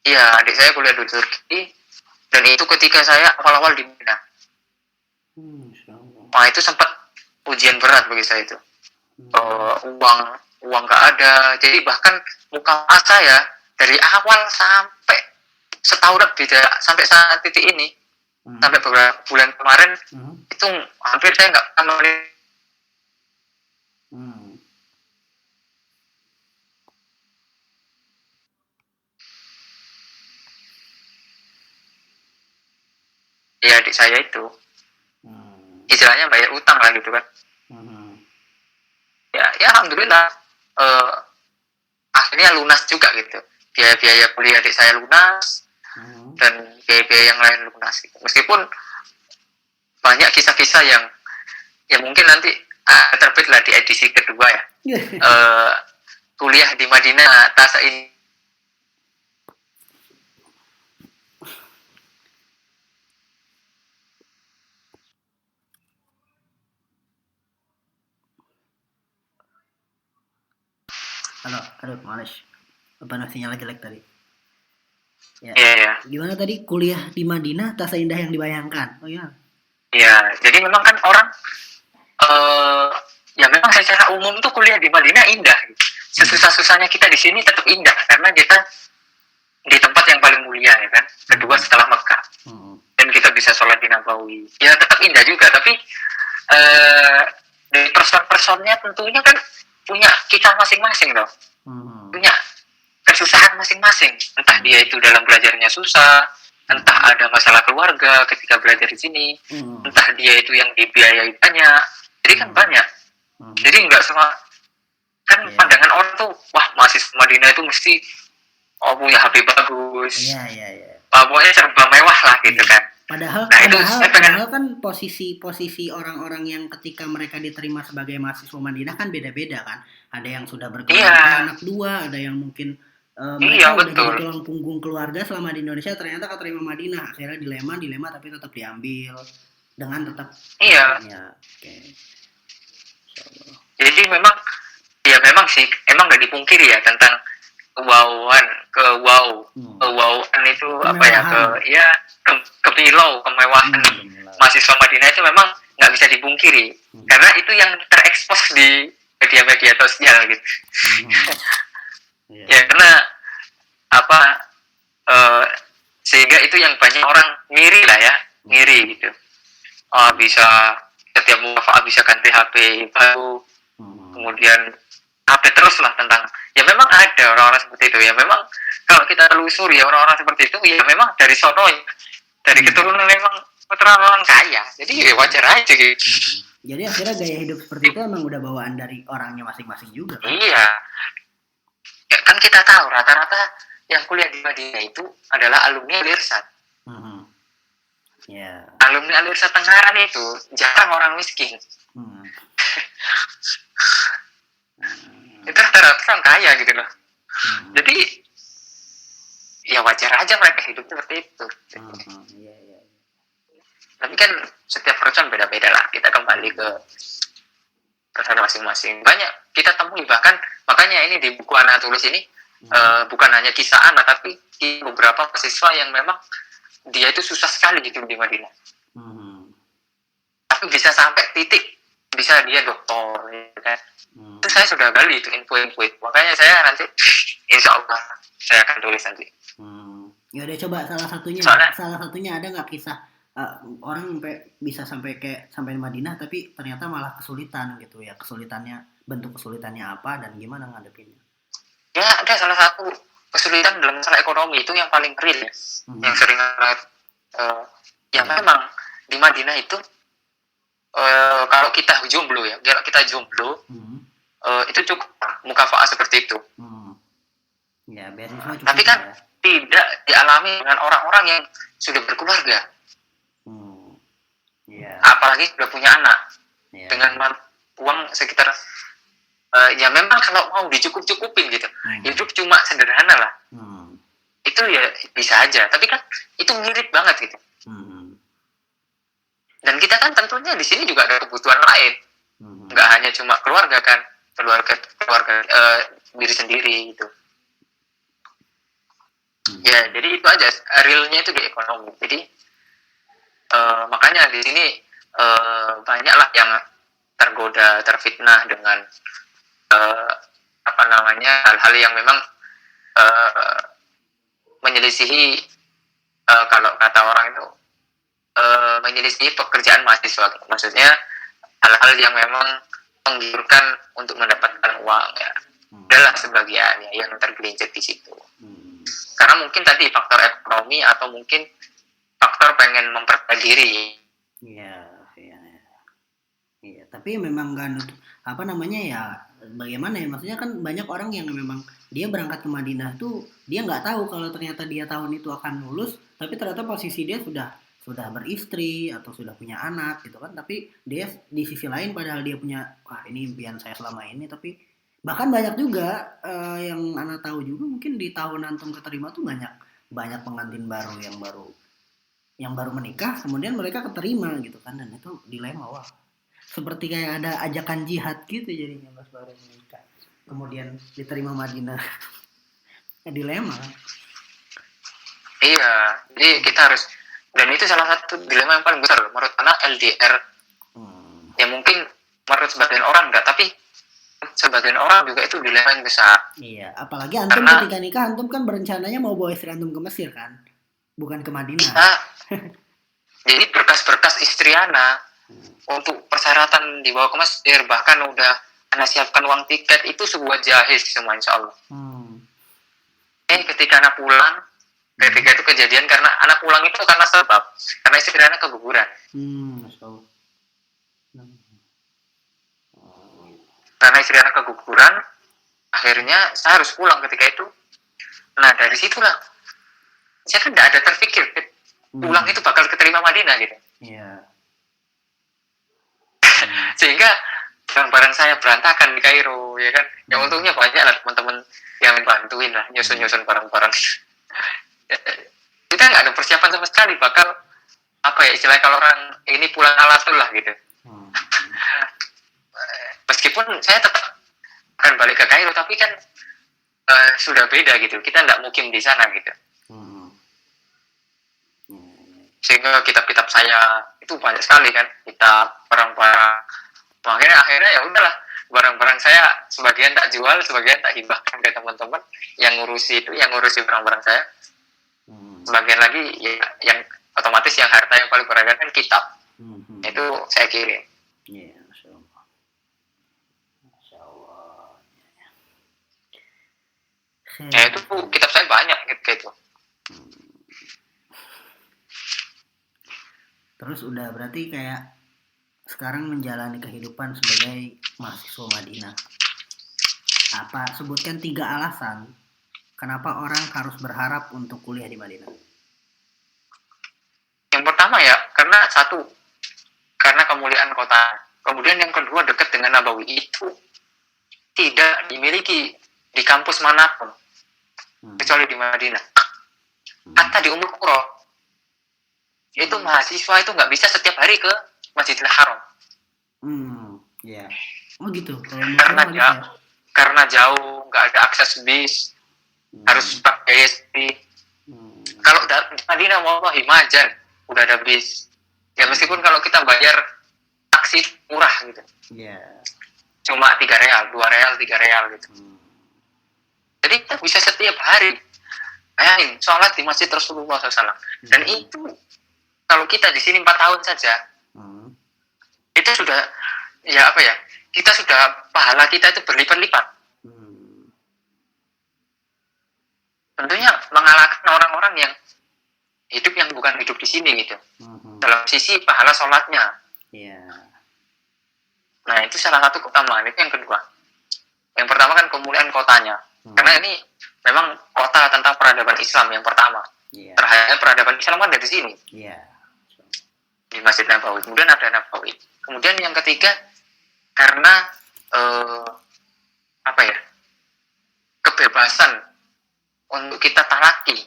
Iya, adik saya kuliah di Turki, dan itu ketika saya awal-awal di Mina. Nah, itu sempat ujian berat bagi saya itu. Uang nggak ada, jadi bahkan muka saya dari awal sampai setahun lebih sampai saat titik ini, sampai beberapa bulan kemarin itu hampir saya nggak pernah ya adik saya itu istilahnya bayar utang lah gitu kan. Ya alhamdulillah akhirnya lunas juga gitu, biaya kuliah adik saya lunas, dan biaya-biaya yang lain lunas gitu. Meskipun banyak kisah-kisah yang mungkin nanti terbit lah di edisi kedua ya. Kuliah di Madinah Tasa ini. Aduh, males. Apa sinyalnya jelek tadi? Ya. Yeah. Gimana tadi kuliah di Madinah tak seindah yang dibayangkan? Oh ya. Ya, jadi memang kan orang ya memang secara umum tuh kuliah di Madinah indah. Sesusah-susahnya kita di sini tetap indah karena kita di tempat yang paling mulia ya kan. Kedua setelah Mekah. Dan kita bisa sholat di Nabawi. Ya tetap indah juga, tapi dari person-personnya tentunya kan punya kisah masing-masing loh. Punya kesusahan masing-masing. Entah dia itu dalam belajarnya susah, entah ada masalah keluarga ketika belajar di sini, entah dia itu yang dibiayai banyak. Jadi kan banyak. Jadi nggak semua kan pandangan orang tuh, wah mahasiswa Madinah itu mesti punya HP bagus. Pokoknya serba mewah lah gitu kan. Padahal kan posisi orang-orang yang ketika mereka diterima sebagai mahasiswa Madinah kan beda-beda kan. Ada yang sudah berkeluarga anak 2, ada yang mungkin mereka udah jadi tulang punggung keluarga selama di Indonesia, ternyata keterima Madinah, akhirnya dilema tapi tetap diambil dengan tetap Jadi memang sih emang nggak dipungkiri ya tentang kewauan itu kemewahan. Kepilau kemewahan mahasiswa Madinah itu memang nggak bisa dipungkiri karena itu yang terekspos di media sosial gitu. Ya karena sehingga itu yang banyak orang ngiri gitu. Bisa setiap mufakat bisa ganti HP baru, kemudian update terus lah tentang, ya memang ada orang-orang seperti itu ya. Memang kalau kita telusuri ya orang-orang seperti itu ya memang dari sono ya, dari keturunan memang keturunan kaya, jadi ya wajar aja gitu. Jadi akhirnya gaya hidup seperti itu emang udah bawaan dari orangnya masing-masing juga kan? Iya ya, kan kita tahu rata-rata yang kuliah di Madinah itu adalah alumni Al-Irsyad. Alumni Al-Irsyad Tengaran itu jarang orang miskin. Itu rata-rata orang kaya gitu loh. Jadi ya wajar aja mereka hidup seperti itu. Tapi kan setiap person beda-beda lah. Kita kembali ke person masing-masing. Banyak kita temui, bahkan makanya ini di buku anak tulis ini bukan hanya kisah anak, tapi beberapa mahasiswa yang memang dia itu susah sekali gitu di Madinah. Tapi bisa sampai titik bisa dia doktor gitu kan. Itu saya sudah gali itu info-info itu. Makanya saya nanti insya Allah saya akan tulis nanti. Ya udah, coba salah satunya ada nggak kisah orang bisa sampai Madinah tapi ternyata malah kesulitan gitu ya, bentuk kesulitannya apa dan gimana ngadepinnya? Ya ada salah satu kesulitan dalam masalah ekonomi itu yang paling real ya, yang sering ya memang di Madinah itu kalau kita jomblo itu cukup mukafaah seperti itu. Ya, beasiswa cukup. Tapi kan ya, tidak dialami dengan orang-orang yang sudah berkeluarga. Apalagi sudah punya anak. Dengan uang sekitar ya memang kalau mau dicukup-cukupin gitu. Hidup cuma sederhana lah. Itu ya bisa aja, tapi kan itu mirip banget gitu. Dan kita kan tentunya di sini juga ada kebutuhan lain. Nggak hanya cuma keluarga kan, keluarga diri sendiri gitu. Ya, jadi itu aja realnya itu di ekonomi. Jadi makanya di sini banyaklah yang tergoda, terfitnah dengan hal-hal yang memang menyelisihi kalau kata orang itu menyelisihi pekerjaan mahasiswa. Maksudnya hal-hal yang memang menggiurkan untuk mendapatkan uang ya. Adalah sebagian ya yang tergelincir di situ. Karena mungkin tadi faktor ekonomi atau mungkin faktor pengen memperkaya diri. Iya. Tapi memang kan ya bagaimana ya, maksudnya kan banyak orang yang memang dia berangkat ke Madinah tuh dia nggak tahu kalau ternyata dia tahun itu akan lulus, tapi ternyata posisi dia sudah beristri atau sudah punya anak gitu kan, tapi dia di sisi lain padahal dia punya ini impian saya selama ini, tapi bahkan banyak juga yang anak tahu juga mungkin di tahun antum keterima tuh banyak pengantin baru yang baru menikah kemudian mereka keterima gitu kan, dan itu dilema, wah seperti kayak ada ajakan jihad gitu jadinya pas baru menikah kemudian diterima Madinah. Dilema. Iya, jadi kita harus, dan itu salah satu dilema yang paling besar menurut anak LDR. Ya mungkin menurut sebagian orang enggak, tapi sebagian orang juga itu dilema yang besar. Iya, apalagi antum ketika nikah antum kan berencananya mau bawa istri antum ke Mesir kan, bukan ke Madinah. Iya. Jadi berkas-berkas istri anak untuk persyaratan dibawa ke Mesir, bahkan udah anak siapkan uang tiket, itu sebuah jahiz semua insya Allah. Ketika anak pulang, ketika itu kejadian karena anak pulang itu karena sebab, karena istri anak keguguran. Karena istri anak keguguran, akhirnya saya harus pulang ketika itu. Nah dari situlah saya kan tidak ada terpikir pulang itu bakal keterima Madinah gitu. Sehingga barang-barang saya berantakan di Kairo ya kan. Yang untungnya banyak lah teman-teman yang bantuin lah nyusun barang-barang. Kita nggak ada persiapan sama sekali, bakal istilahnya kalau orang ini pulang alatul lah gitu. Meskipun saya tetap akan balik ke Kairo, tapi kan sudah beda gitu, kita nggak mukim di sana gitu. Sehingga kitab-kitab saya itu banyak sekali kan, kitab barang-barang. Makanya akhirnya ya udahlah, barang-barang saya sebagian tak jual, sebagian tak hibahkan ke teman-teman yang ngurusi barang-barang saya. Sebagian lagi ya yang otomatis yang harta yang paling berharga kan kitab. Itu saya kirim. Ya itu kitab saya banyak gitu. Terus udah berarti kayak sekarang menjalani kehidupan sebagai mahasiswa Madinah. Sebutkan 3 alasan kenapa orang harus berharap untuk kuliah di Madinah. Yang pertama ya, karena kemuliaan kota. Kemudian yang kedua, dekat dengan Nabawi, itu tidak dimiliki di kampus manapun kecuali di Madinah. Hatta di Ummul Qura itu mahasiswa itu nggak bisa setiap hari ke Masjidil Haram. Gitu. Karena jauh, nggak ada akses bis, harus pakai SP. Kalau di Madinah wallahi majan, udah ada bis. Ya meskipun kalau kita bayar taksi murah gitu. Cuma 3 real, 2 real, 3 real gitu. Jadi kita bisa setiap hari. Bayangin, sholat di Masjid Rasulullah SAW. Dan itu kalau kita di sini 4 tahun saja, itu sudah ya apa ya? Kita sudah pahala kita itu berlipat-lipat. Tentunya mengalahkan orang-orang yang hidup yang bukan hidup di sini gitu. Dalam sisi pahala sholatnya. Nah itu salah satu keutamaan. Itu yang kedua. Yang pertama kan kemuliaan kotanya. Karena ini memang kota tentang peradaban Islam yang pertama. Terhadap peradaban Islam kan dari sini. Di Masjid Nabawi. Kemudian ada Nabawi. Kemudian yang ketiga karena apa ya? Kebebasan untuk kita talaki.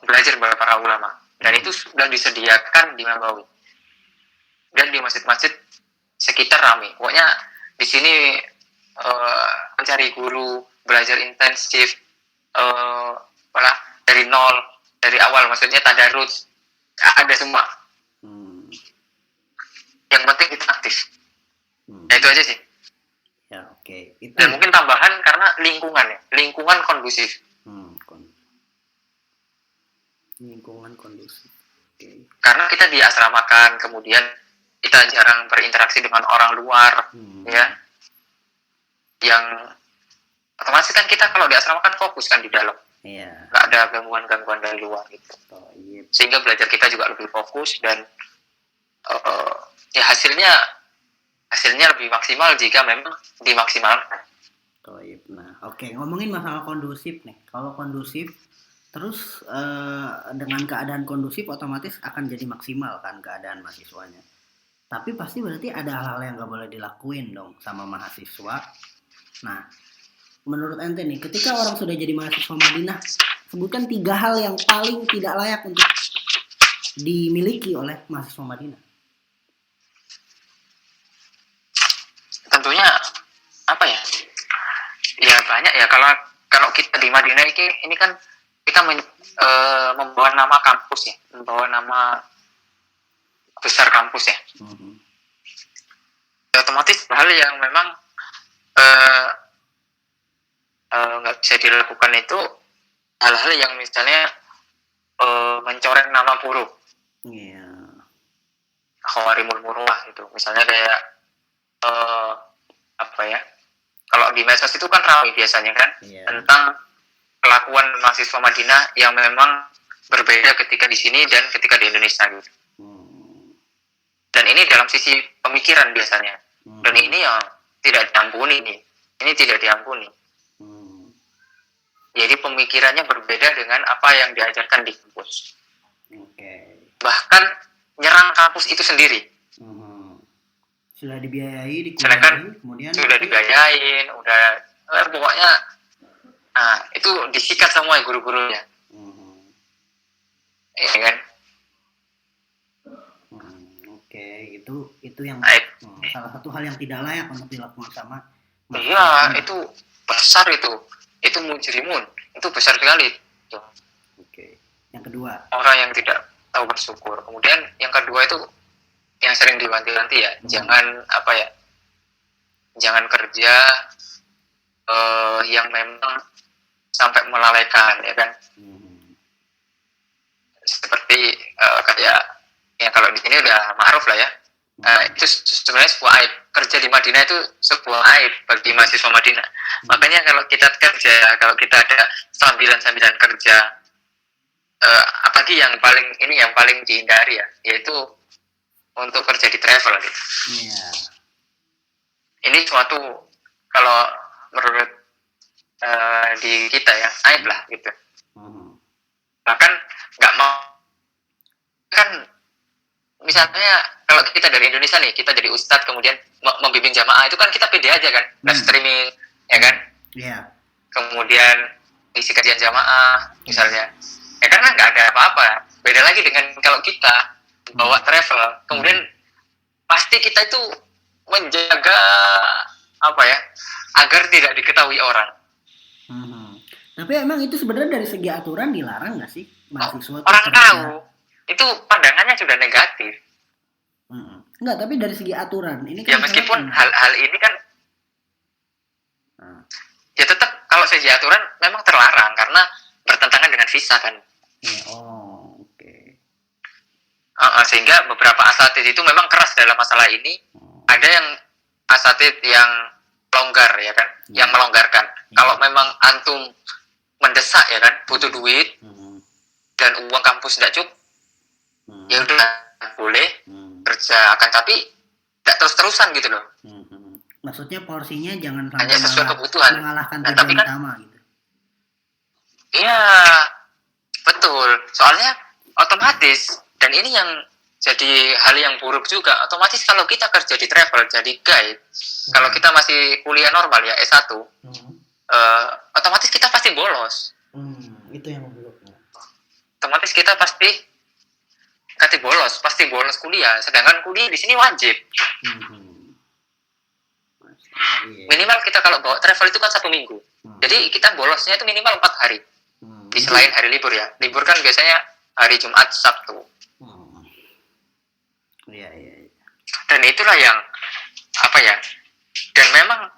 Belajar dari para ulama. Dan itu sudah disediakan di Nabawi. Dan di masjid-masjid sekitar ramai. Pokoknya di sini mencari guru, belajar intensif, dari nol, dari awal, maksudnya tadarus, ada semua. Yang penting kita aktif. Ya itu aja sih. Ya oke. Itu. Dan mungkin tambahan karena lingkungan kondusif. Lingkungan kondusif. Karena kita diasramakan, kemudian kita jarang berinteraksi dengan orang luar, ya. Yang otomatis kan kita kalau diasramakan fokus kan di dalam. Nggak ada gangguan-gangguan dari luar gitu. Sehingga belajar kita juga lebih fokus dan ya hasilnya lebih maksimal jika memang dimaksimalkan. Nah, oke, ngomongin masalah kondusif nih. Kalau kondusif terus dengan keadaan kondusif otomatis akan jadi maksimal kan keadaan mahasiswanya. Tapi pasti berarti ada hal-hal yang nggak boleh dilakuin dong sama mahasiswa. Nah, menurut ente nih, ketika orang sudah jadi mahasiswa Madinah, sebutkan 3 hal yang paling tidak layak untuk dimiliki oleh mahasiswa Madinah. Tentunya apa ya? Ya banyak ya. Kalau kita di Madinah ini kan kita membawa nama kampus ya, membawa nama besar kampus ya. Otomatis hal yang memang nggak bisa dilakukan itu hal-hal yang misalnya mencoreng nama buruk. Khawarimul muruah itu, misalnya kayak apa ya? Kalau di medsos itu kan ramai biasanya kan tentang kelakuan mahasiswa Madinah yang memang berbeda ketika di sini dan ketika di Indonesia gitu. Dan ini dalam sisi pemikiran biasanya. Dan ini yang tidak diampuni nih. Ini tidak diampuni. Jadi pemikirannya berbeda dengan apa yang diajarkan di kampus. Bahkan nyerang kampus itu sendiri. Sudah dibiayai, kemudian sudah dibiayain, pokoknya itu disikat semua guru-gurunya. Iya kan? Itu yang salah satu hal yang tidak layak untuk dilakukan sama. Iya, itu besar itu mujrimun, itu besar sekali. Yang kedua, orang yang tidak tahu bersyukur. Kemudian yang kedua itu yang sering diwanti-wanti ya, jangan kerja yang memang sampai melalaikan ya kan. Seperti kayak ya kalau di sini udah ma'ruf lah ya. Itu sebenarnya sebuah aib. Kerja di Madinah itu sebuah aib bagi mahasiswa Madinah. Makanya kalau kita kerja, kalau kita ada sambilan kerja, apalagi yang paling dihindari ya, yaitu untuk kerja di travel gitu. Ini suatu kalau menurut di kita ya aib lah gitu. Bahkan nggak mau kan, misalnya kalau kita dari Indonesia nih, kita jadi ustadz kemudian membimbing jamaah, itu kan kita pede aja kan, live streaming ya kan. Kemudian isi kajian jamaah misalnya, ya kan nggak ada apa-apa. Beda lagi dengan kalau kita bawa travel, kemudian pasti kita itu menjaga agar tidak diketahui orang. Tapi emang itu sebenarnya dari segi aturan dilarang nggak sih mahasiswa? Orang tahu, itu pandangannya sudah negatif. Enggak, tapi dari segi aturan ini kan ya meskipun hal ini kan ya tetap kalau segi aturan memang terlarang karena bertentangan dengan visa kan. Sehingga beberapa asatid itu memang keras dalam masalah ini. Ada yang asatid yang longgar ya kan, yang melonggarkan. Kalau memang antum mendesak ya kan, butuh duit dan uang kampus tidak cukup, ya udah boleh kerja, akan tapi tidak terus-terusan gitu loh. Maksudnya porsinya jangan hanya sesuai kebutuhan. Mengalahkan nah, tapi kan utama gitu. Iya, betul. Soalnya otomatis, dan ini yang jadi hal yang buruk juga, otomatis kalau kita kerja di travel jadi guide, kalau kita masih kuliah normal ya S1, otomatis kita pasti bolos. Itu yang buruk. Otomatis kita pasti bolos kuliah, sedangkan kuliah di sini wajib. Minimal kita kalau bawa travel itu kan 1 minggu, jadi kita bolosnya itu minimal 4 hari. Di selain hari libur ya, libur kan biasanya hari Jumat, Sabtu. Iya. Dan itulah yang apa ya? Dan memang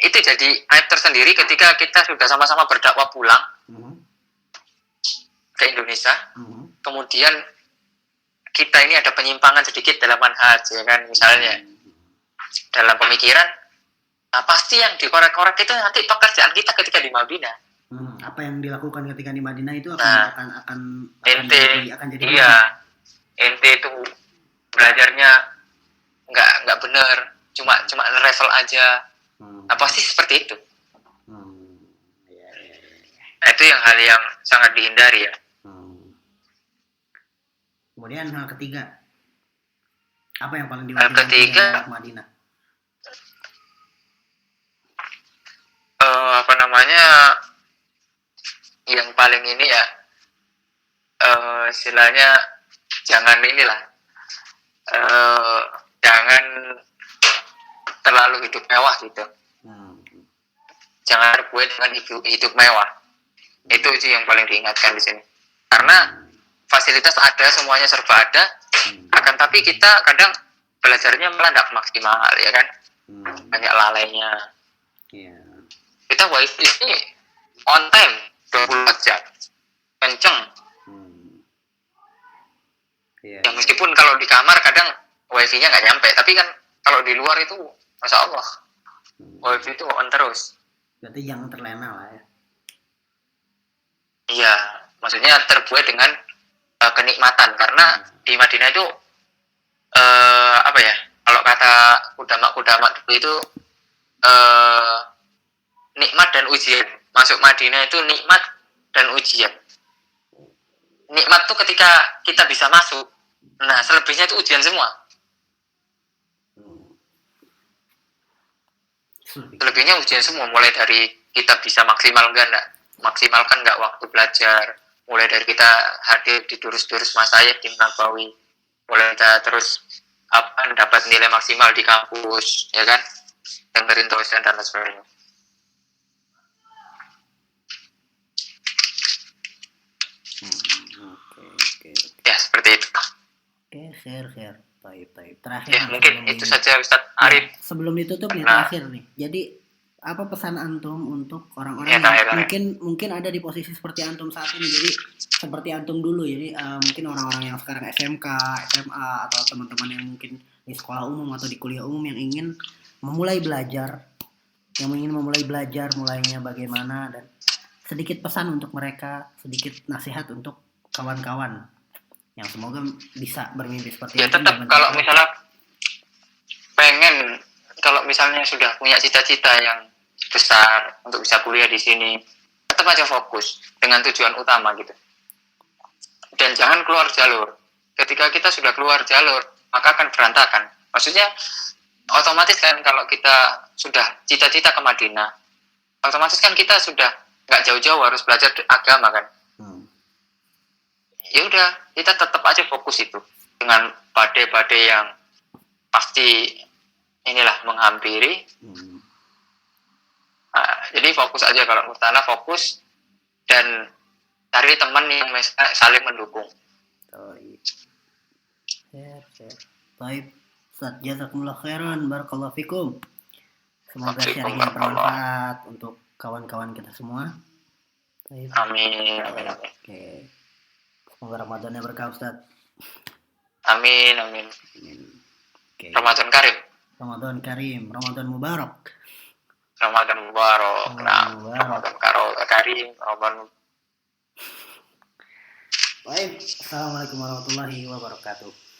itu jadi aib tersendiri ketika kita sudah sama-sama berdakwah pulang ke Indonesia. Kemudian kita ini ada penyimpangan sedikit dalam manhaj ya kan, misalnya dalam pemikiran. Nah, pasti yang dikorek-korek itu nanti pekerjaan kita ketika di Madinah. Apa yang dilakukan ketika di Madinah itu akan jadi iya. Ente itu belajarnya nggak benar, cuma level aja. Nah, pasti seperti itu. Itu yang hal yang sangat dihindari ya. Kemudian hal ketiga, apa yang paling diwajibkan ketiga Madinah? Yang paling ini ya, istilahnya jangan jangan terlalu hidup mewah gitu. Jangan terbuai dengan hidup mewah. Itu sih yang paling diingatkan di sini. Karena fasilitas ada, semuanya serba ada, akan tapi kita kadang belajarnya malah tidak maksimal ya kan. Banyak lalainya. Kita wifi ini on time 24 jam, kenceng. Ya meskipun kalau di kamar kadang wifi-nya nggak nyampe, tapi kan kalau di luar itu, masya Allah, wifi itu on terus. Berarti jangan terlena lah ya. Iya, maksudnya terbuat dengan kenikmatan, karena di Madinah itu apa ya? Kalau kata kudama dulu itu nikmat dan ujian. Masuk Madinah itu nikmat dan ujian. Nikmat tuh ketika kita bisa masuk. Nah, selebihnya itu ujian semua. Selebihnya ujian semua, mulai dari kita bisa maksimalkan nggak waktu belajar, mulai dari kita hadir di durus-durus masayid di Nabawi, mulai kita terus dapat nilai maksimal di kampus, ya kan, dengerin dosen dan lain sebagainya. Oke. Ya seperti itu. Oke, share. Baik. Terakhir. Ya mungkin itu saja Ustaz Arif. Sebelum ditutup nih terakhir nih. Jadi apa pesan antum untuk orang-orang yang mungkin ada di posisi seperti antum saat ini, jadi seperti antum dulu, jadi mungkin orang-orang yang sekarang SMK, SMA atau teman-teman yang mungkin di sekolah umum atau di kuliah umum yang ingin memulai belajar, mulainya bagaimana, dan sedikit pesan untuk mereka, sedikit nasihat untuk kawan-kawan yang semoga bisa bermimpi seperti itu. Ya tetap kalau misalnya sudah punya cita-cita yang besar untuk bisa kuliah di sini, tetap aja fokus dengan tujuan utama gitu. Dan jangan keluar jalur. Ketika kita sudah keluar jalur, maka akan berantakan. Maksudnya otomatis kan kalau kita sudah cita-cita ke Madinah, otomatis kan kita sudah nggak jauh-jauh harus belajar agama kan. Ya udah, kita tetap aja fokus itu dengan badai-badai yang pasti menghampiri. Nah, jadi fokus aja, kalau Mustana fokus dan cari teman yang saling mendukung. Baik, Ustaz, jazakumullah khairan, barakallahu fikum. Semoga sharingnya bermanfaat untuk kawan-kawan kita semua. Amin. Oke. Semoga Ramadannya berkah, Ustaz. Amin. Oke. Ramadan Karim. Ramadan Karim, Ramadan Mubarak. Ramadan Mubarak. Ramadan Karim. Baik, assalamualaikum warahmatullahi wabarakatuh.